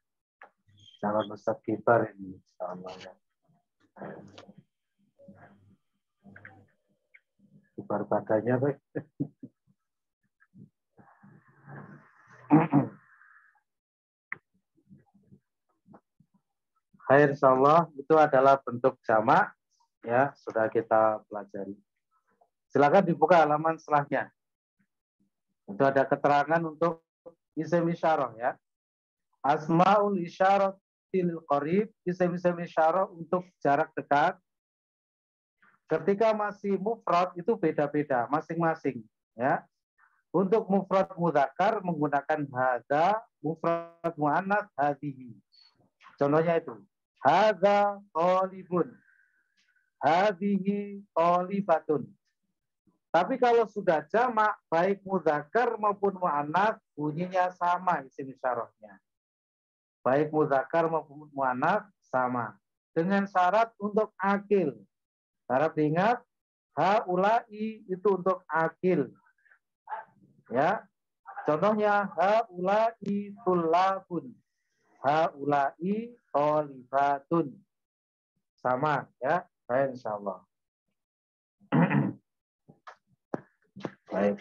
C: Calon Ustadz kibar ini, insya Allah ya. Kibar badannya, Pak. Khair, insyaallah itu adalah bentuk jamak, ya sudah kita pelajari. Silakan dibuka halaman setelahnya. Itu ada keterangan untuk isim isyarah, ya. Asmaul isyaratil qarib, isim isyarah untuk jarak dekat. Ketika masih mufrad itu beda-beda masing-masing, ya. Untuk mufrad mudzakkar menggunakan hadza, mufrad muannats hadhihi. Contohnya itu, hadza talibun, hadhihi talibatun. Tapi kalau sudah jamak baik mudzakkar maupun muannats bunyinya sama isim isyarahnya. Baik mudzakkar maupun muannats sama. Dengan syarat untuk akil. Harap diingat, haula'i itu untuk akil. Ya. Contohnya haula'i tullabun. Haula'i thalibatun. Sama ya. Baik, insyaallah. Baik.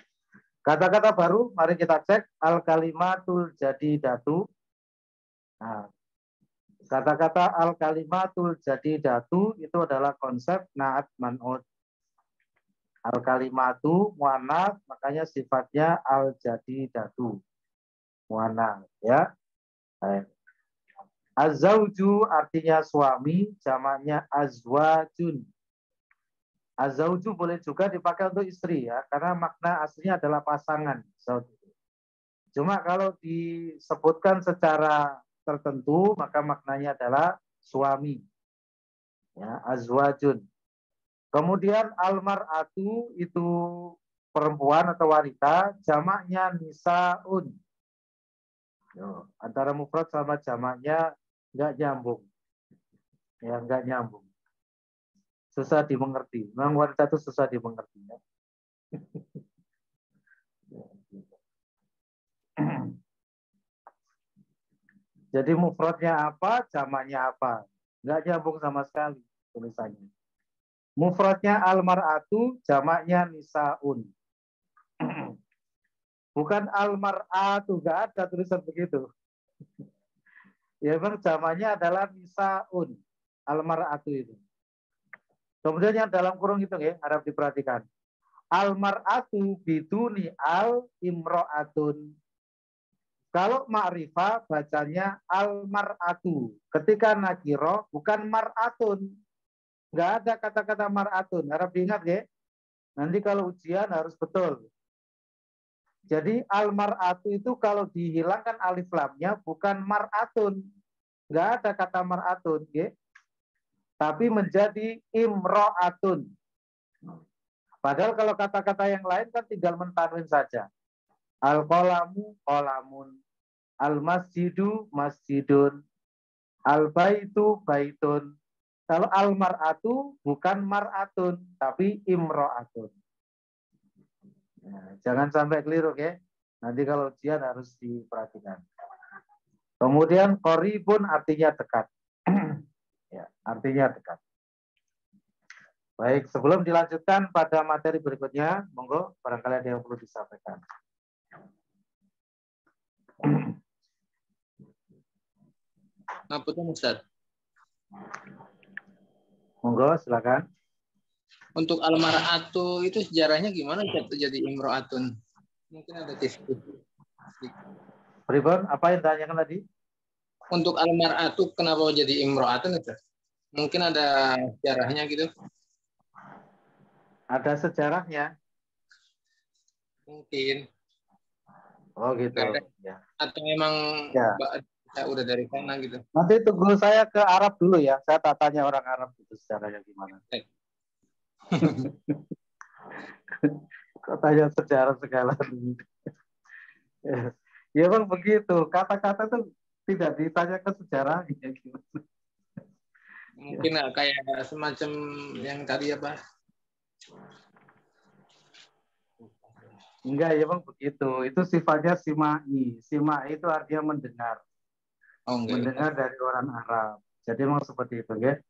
C: Kata-kata baru mari kita cek al-kalimatul jadidatu. Nah, kata-kata al-kalimatul jadidatu itu adalah konsep na'at man'ud. Al-kalimatu muannats, makanya sifatnya al-jadidatu. Muannats, ya. Baik. Az-zauju artinya suami, jamaknya azwajun. Az-zauju boleh juga dipakai untuk istri, ya, karena makna aslinya adalah pasangan. Cuma kalau disebutkan secara tertentu, maka maknanya adalah suami. Ya, azwajun. Kemudian almar'atu itu perempuan atau wanita, jamaknya nisaun. Antara mufrad sama jamaknya nggak nyambung. Ya, nggak nyambung. Susah dimengerti. Memang wanita itu susah dimengerti. Ya. Jadi mufradnya apa, jamaknya apa. Nggak nyambung sama sekali tulisannya. Mufradnya almar'atu, jamaknya nisaun. Bukan almar'atu, nggak ada tulisan begitu. Ya memang jamaknya adalah nisaun. Almar'atu itu. Kemudian yang dalam kurung itu ya, harap diperhatikan. Almar'atu biduni al imro'atun. Kalau ma'rifah bacanya almar'atu. Ketika nakiro bukan mar'atun. Nggak ada kata-kata mar'atun. Harap diingat ya. Nanti kalau ujian harus betul. Jadi almar'atu itu kalau dihilangkan alif lamnya bukan mar'atun. Nggak ada kata mar'atun ya. Tapi menjadi imro'atun. Padahal kalau kata-kata yang lain kan tinggal mentanwin saja. Al-qalamu qalamun, al-masjidu masjidun, al-baitu baitun. Kalau al-mar'atu bukan mar'atun, tapi imro'atun. Nah, jangan sampai keliru ya. Nanti kalau ujian harus diperhatikan. Kemudian qoribun artinya dekat. Ya, artinya dekat. Baik, sebelum dilanjutkan pada materi berikutnya, monggo barangkali ada yang perlu disampaikan.
R: Ngapunten Ustaz.
C: Monggo, silakan.
R: Untuk almar'atu itu sejarahnya gimana jadi imro'atun? Mungkin ada tips.
C: Pribon, apa yang ditanyakan tadi?
R: Untuk almar'atu kenapa jadi imro'atun itu? Mungkin ada sejarahnya gitu.
C: Ada sejarahnya.
R: Mungkin.
C: Oh gitu.
R: Ya. Atau memang
C: ya.
R: Udah dari sana gitu.
C: Nanti tunggu saya ke Arab dulu ya. Saya tak tanya orang Arab itu sejarahnya gimana. Kok tanya sejarah segala. Ya bang begitu. Kata-kata itu tidak ditanyakan sejarahnya.
R: Mungkin kayak semacam yang tadi apa?
C: Enggak ya bang begitu. Itu sifatnya simai. Simai itu artinya mendengar.
R: Oh,
C: mendengar dari orang Arab. Jadi memang seperti itu ya.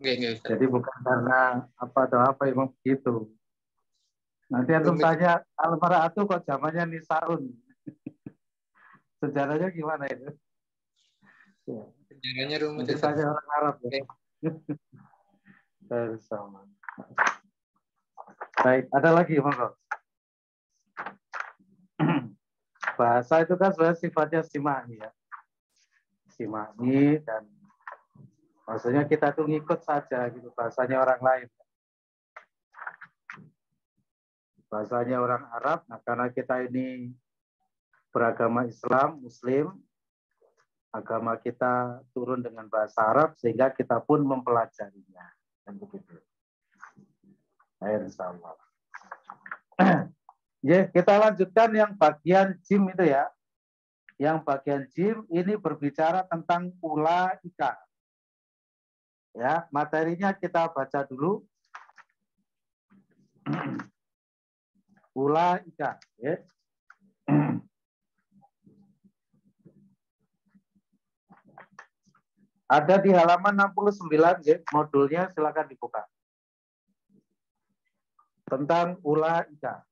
R: Enggak.
C: Jadi bukan karena apa atau apa memang begitu.
S: Nanti antum tanya al-mar'atu kok zamannya nisaun. Sejarahnya gimana itu? Ya.
R: Sejarahnya rumit
S: Nanti
R: itu.
S: tanya orang Arab ya.
R: Okay.
S: Sama. Baik, ada lagi monggo. Bahasa itu kan sebenarnya sifatnya simani ya. Simani dan maksudnya kita tuh ngikut saja gitu bahasanya orang lain. Bahasanya orang Arab, nah karena kita ini beragama Islam, Muslim, agama kita turun dengan bahasa Arab sehingga kita pun mempelajarinya. Dan begitu. Insyaallah. Ya, kita lanjutkan yang bagian jim itu ya. Yang bagian jim ini berbicara tentang ulaika. Ya, materinya kita baca dulu. Ulaika, ya. Ada di halaman 69 ya, modulnya silakan dibuka. Tentang ulaika.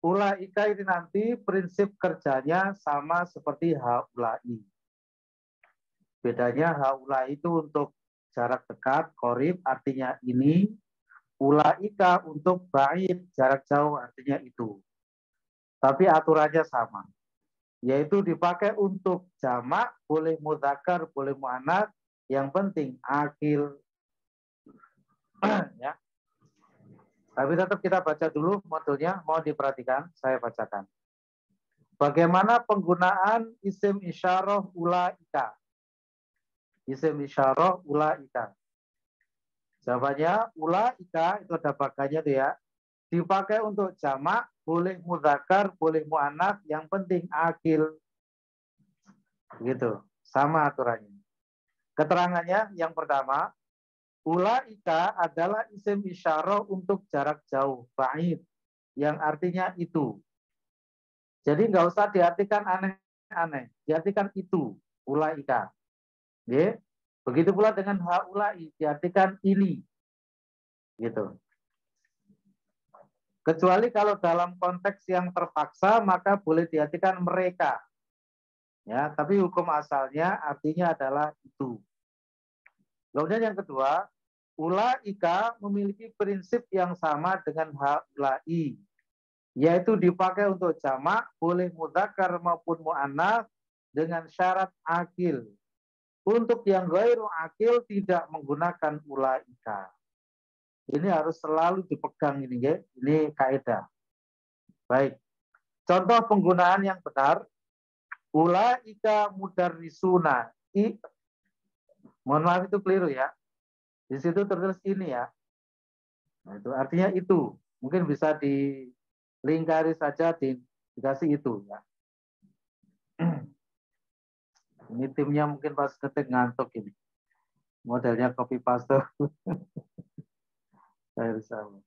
S: Ulaika ini nanti prinsip kerjanya sama seperti haulai. Bedanya haulai itu untuk jarak dekat, qorib artinya ini. Ulaika untuk ba'id, jarak jauh artinya itu. Tapi aturannya sama. Yaitu dipakai untuk jamak, boleh mudzakkar, boleh muannats, yang penting akil. Ya. Tapi tetap kita baca dulu modulnya, mau diperhatikan, saya bacakan. Bagaimana penggunaan isim isyarah ulaika? Isim isyarah ulaika. Jawabannya ulaika itu ada baganya tuh ya. Dipakai untuk jamak, boleh mudzakkar, boleh muannats, yang penting akil. Gitu, sama aturannya. Keterangannya yang pertama, ulaika adalah isim isyarah untuk jarak jauh, ba'id, yang artinya itu. Jadi nggak usah diartikan aneh-aneh, diartikan itu, ulaika. Ya. Begitu pula dengan haulai, diartikan ini. Gitu. Kecuali kalau dalam konteks yang terpaksa, maka boleh diartikan mereka. Ya, tapi hukum asalnya artinya adalah itu. Kemudian yang kedua, ulaika memiliki prinsip yang sama dengan haulai, yaitu dipakai untuk jamak, boleh mudzakkar maupun muannats dengan syarat akil. Untuk yang ghairu akil tidak menggunakan ulaika. Ini harus selalu dipegang ini ya. Ini kaidah. Baik. Contoh penggunaan yang benar, ulaika mudarrisuna. Mohon maaf itu keliru ya. Di situ tertulis ini ya. Nah, itu artinya itu. Mungkin bisa dilingkari saja, dikasih itu ya. Ini timnya mungkin pas ketik ngantuk ini. Modelnya copy paste. Saya sama.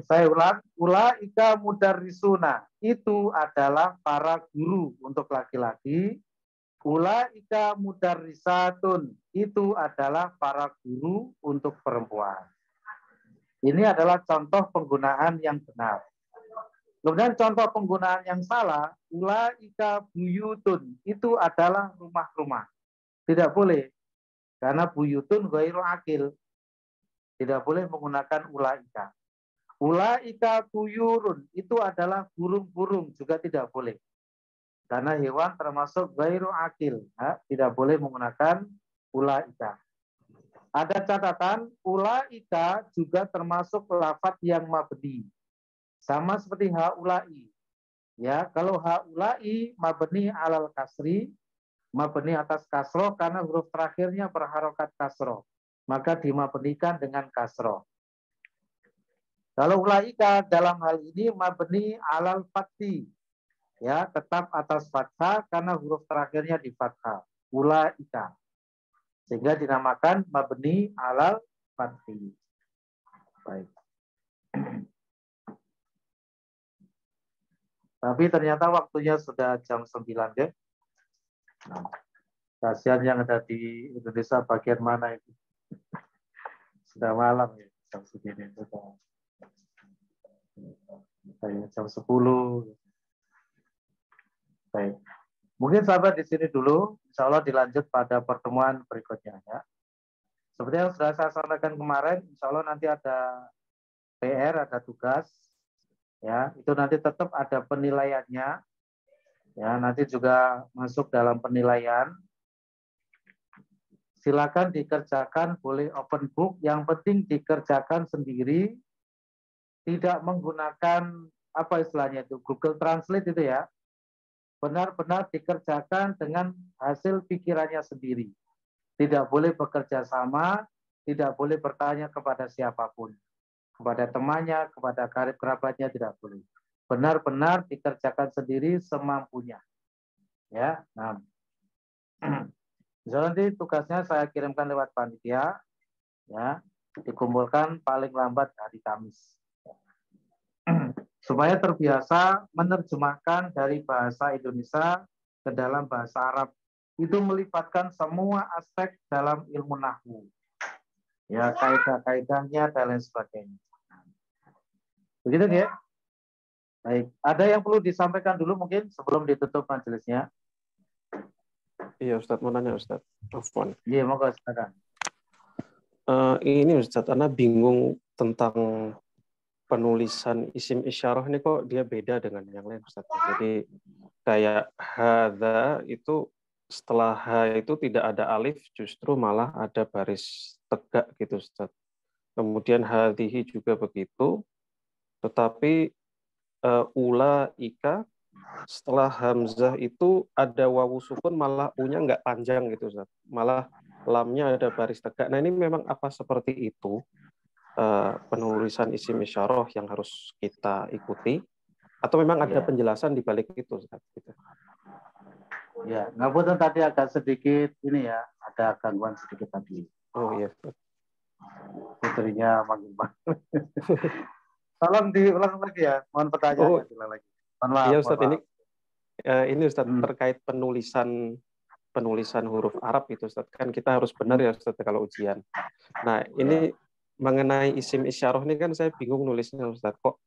S: Saya ulang. Ulaika mudarrisuna. Itu adalah para guru untuk laki-laki. Ulaika mudarrisatun. Itu adalah para guru untuk perempuan. Ini adalah contoh penggunaan yang benar. Kemudian contoh penggunaan yang salah, ulaika buyutun, itu adalah rumah-rumah. Tidak boleh, karena buyutun ghairu akil. Tidak boleh menggunakan ulaika. Ulaika tuyurun, itu adalah burung-burung, juga tidak boleh. Karena hewan termasuk ghairu akil, ya, tidak boleh menggunakan ulaika. Ada catatan, ulaika juga termasuk lafadz yang mabni. Sama seperti haulai. Ya, kalau haulai mabni alal kasri, mabni atas kasroh karena huruf terakhirnya berharokat kasroh. Maka dimabnikan dengan kasroh. Kalau ulaika dalam hal ini mabni alal fathi. Ya, tetap atas fathah karena huruf terakhirnya di fathah. Ulaika. Sehingga dinamakan mabni alal fathi. Baik. Tapi ternyata waktunya sudah jam 9 ya. Nah, kasihan yang ada di Indonesia bagian mana itu. Sudah malam ya, jam segini. Kayak jam 10. Baik. Mungkin sampai di sini dulu. Insya Allah dilanjut pada pertemuan berikutnya ya. Seperti yang sudah saya sampaikan kemarin, insya Allah nanti ada PR, ada tugas. Ya, itu nanti tetap ada penilaiannya. Ya, nanti juga masuk dalam penilaian. Silakan dikerjakan, boleh open book. Yang penting dikerjakan sendiri, tidak menggunakan apa istilahnya itu Google Translate itu ya. Benar-benar dikerjakan dengan hasil pikirannya sendiri. Tidak boleh bekerja sama, tidak boleh bertanya kepada siapapun. Kepada temannya, kepada karib kerabatnya tidak boleh. Benar-benar dikerjakan sendiri semampunya. Ya, nah. Nanti tugasnya saya kirimkan lewat panitia, ya, dikumpulkan paling lambat hari Kamis. Supaya terbiasa menerjemahkan dari bahasa Indonesia ke dalam bahasa Arab. Itu melibatkan semua aspek dalam ilmu nahwu. Ya, kaidah-kaidahnya dan lain sebagainya. Begitu ya? Baik, ada yang perlu disampaikan dulu mungkin sebelum ditutup majelisnya?
T: Iya, Ustadz, mau nanya, Ustadz. Afwan.
S: Iya, monggo silakan.
T: Ini Ustadz, Ana bingung tentang penulisan isim isyarah ini kok dia beda dengan yang lain, Ustadz. Jadi kayak hadza itu setelah H itu tidak ada alif, justru malah ada baris tegak gitu, Ustadz. Kemudian hadhihi juga begitu, tetapi ulaika setelah hamzah itu ada wawu sukun, malah u-nya nggak panjang gitu, Ustaz. Malah lamnya ada baris tegak. Nah, ini memang apa seperti itu penulisan isim isyarah yang harus kita ikuti, atau memang ada penjelasan di balik itu, Ustaz? Gitu.
S: Ya, ngapunten tadi agak sedikit ini ya, ada gangguan sedikit tadi.
T: Oh iya.
S: Putrinya manggil-manggil. Tolong diulang lagi ya, mohon pertanyaannya diulang lagi.
T: Iya, Ustaz, ini Ustaz terkait penulisan huruf Arab itu, Ustaz. Kan kita harus benar ya, Ustaz, kalau ujian. Nah, ini mengenai isim isyarah ini kan saya bingung nulisnya, Ustaz. Kok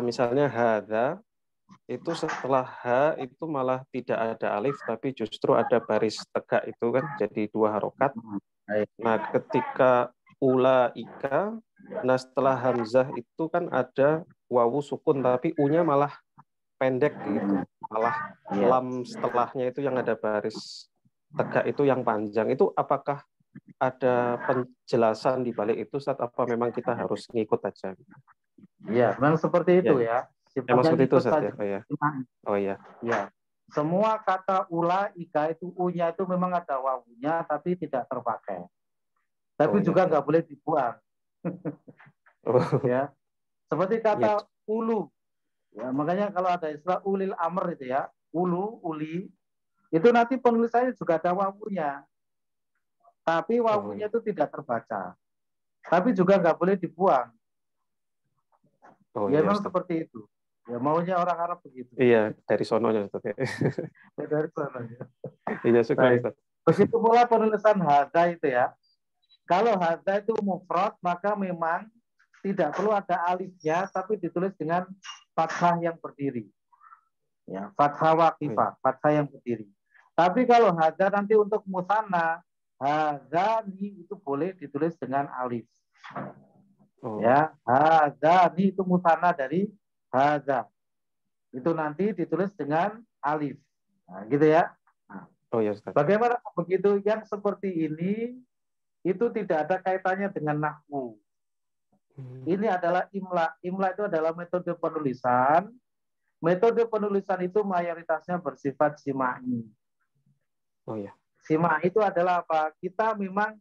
T: misalnya hadza itu setelah H itu malah tidak ada alif, tapi justru ada baris tegak itu kan, jadi 2 harokat. Nah, ketika ulaika, nah setelah hamzah itu kan ada wawu sukun, tapi u-nya malah pendek gitu, malah lam setelahnya itu yang ada baris tegak itu yang panjang. Itu apakah ada penjelasan di balik itu, Ustaz? Apa memang kita harus ngikut aja?
S: Iya, memang seperti itu ya.
T: Emang seperti itu, Ustaz, ya? Oh iya. Oh iya.
S: Ya. Semua kata ulaika itu u-nya itu memang ada wawunya, tapi tidak terpakai. Tapi juga nggak boleh dibuang. Ya. Seperti kata ulu. Ya, makanya kalau ada istilah ulil amr itu ya, ulu, uli, itu nanti penulisannya juga ada wawunya. Tapi wawunya itu tidak terbaca. Tapi juga nggak boleh dibuang. Ya memang seperti itu. Ya maunya orang Arab begitu.
T: Iya, dari sononya, Ustaz.
S: Dari sononya.
T: Iya, syukur, Ustaz.
S: Begitu pula penulisan hadza itu ya. Kalau hadza itu mufrad, maka memang tidak perlu ada alifnya, tapi ditulis dengan fathah yang berdiri. Ya, fathah waqifah, fathah yang berdiri. Tapi kalau hadza nanti untuk musanna, hadzani itu boleh ditulis dengan alif. Ya, hadzani itu musanna dari hadza. Itu nanti ditulis dengan alif. Nah, gitu ya. Nah, bagaimana begitu yang seperti ini itu tidak ada kaitannya dengan nahwu. Ini adalah imla. Imla itu adalah metode penulisan. Metode penulisan itu mayoritasnya bersifat sima'i.
T: Oh ya.
S: Sima'i itu adalah apa? Kita memang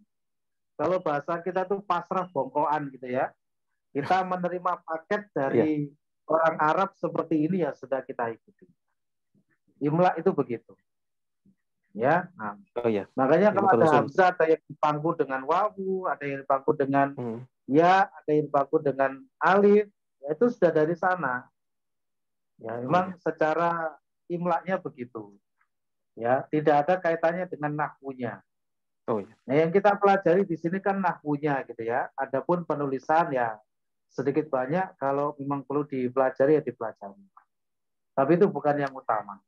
S: kalau bahasa kita tuh pasrah bongkoan gitu ya. Kita menerima paket dari orang Arab seperti ini ya sudah kita ikuti. Imla itu begitu. Ya, nah. Makanya kalau ada hamzah ada yang dipangku dengan wawu, ada yang dipangku dengan ya, ada yang dipangku dengan alif, ya itu sudah dari sana. Ya, memang secara imlaknya begitu. Ya, tidak ada kaitannya dengan nahwunya.
T: Oh iya.
S: Nah, yang kita pelajari di sini kan nahwunya gitu ya. Adapun penulisan ya sedikit banyak kalau memang perlu dipelajari ya dipelajari. Tapi itu bukan yang utama.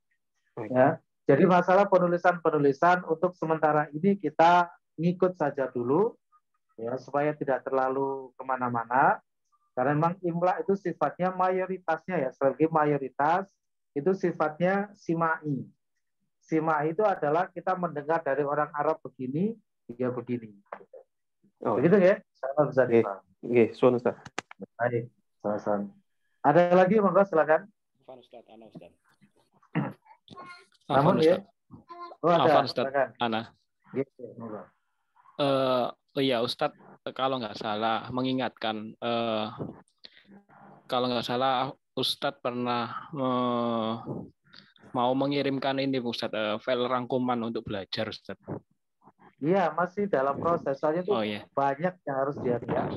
S: Ya. Jadi masalah penulisan untuk sementara ini kita ngikut saja dulu ya supaya tidak terlalu kemana-mana. Karena memang imla itu sifatnya mayoritasnya ya, sebagai mayoritas itu sifatnya simai. Simai itu adalah kita mendengar dari orang Arab begini, dia begini.
T: Oh.
S: Begitu ya? Saya bisa dipahami.
T: Oke, suun Ustaz.
S: Baik, sama-sama. Ada lagi, monggo silakan.
U: Afan Ustaz, Ana Ustaz.
S: Namun ya. Oh, ada.
U: Afan Ustaz,
S: Silakan.
U: Ana.
S: Gitu, monggo.
U: Iya Ustadz, kalau nggak salah mengingatkan, kalau nggak salah Ustadz pernah mau mengirimkan ini Ustadz, file rangkuman untuk belajar Ustadz.
S: Iya, masih dalam proses. Soalnya itu banyak yang harus dilihat.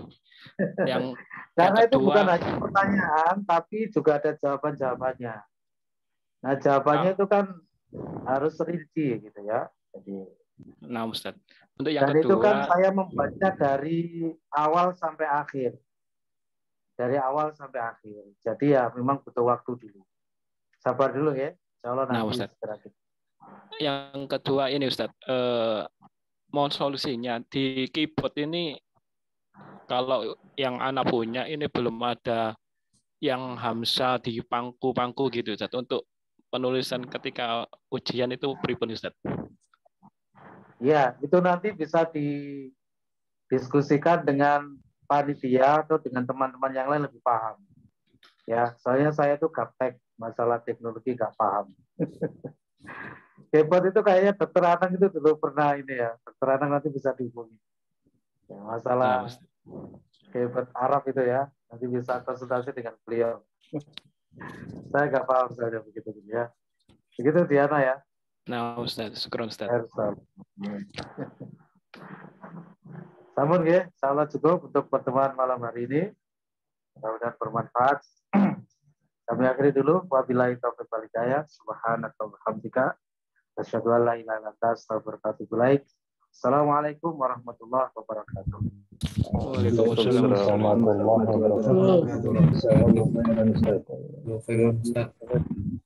S: Karena itu bukan hanya pertanyaan, tapi juga ada jawaban-jawabannya. Nah, jawabannya itu kan harus rinci gitu ya. Jadi,
U: nah Ustadz, untuk yang
S: dan
U: kedua,
S: itu kan saya membaca dari awal sampai akhir. Dari awal sampai akhir. Jadi ya memang butuh waktu dulu. Sabar dulu ya. Insya Allah nanti
U: Ustadz.
S: segera kita.
U: Yang kedua ini Ustadz, mau solusinya di keyboard ini, kalau yang anak punya ini belum ada yang hamzah di pangku-pangku gitu Ustadz, untuk penulisan ketika ujian itu pripun Ustadz?
S: Ya, itu nanti bisa didiskusikan dengan panitia atau dengan teman-teman yang lain lebih paham. Ya, soalnya saya tuh gaptek, masalah teknologi gak paham. Keyboard itu kayaknya Dr. Anang itu dulu pernah ini ya. Dr. Anang nanti bisa dihubungi. Ya, masalah keyboard Arab itu ya, nanti bisa konsultasi dengan beliau. Saya gak paham saja begitu ya. Begitu Diana ya.
U: Nah Ustaz, syukur Ustaz.
S: Namun ya, insya Allah cukup untuk pertemuan malam hari ini. Mudah-mudahan bermanfaat. Kami akhiri dulu. Wabillahi taufiq wal hidayah. Subhanaka wa bihamdika. Asyhadu an la ilaha illa anta astaghfiruka wa atubu ilaik. Assalamualaikum warahmatullahi wabarakatuh.
U: Waalaikumsalam warahmatullahi wabarakatuh.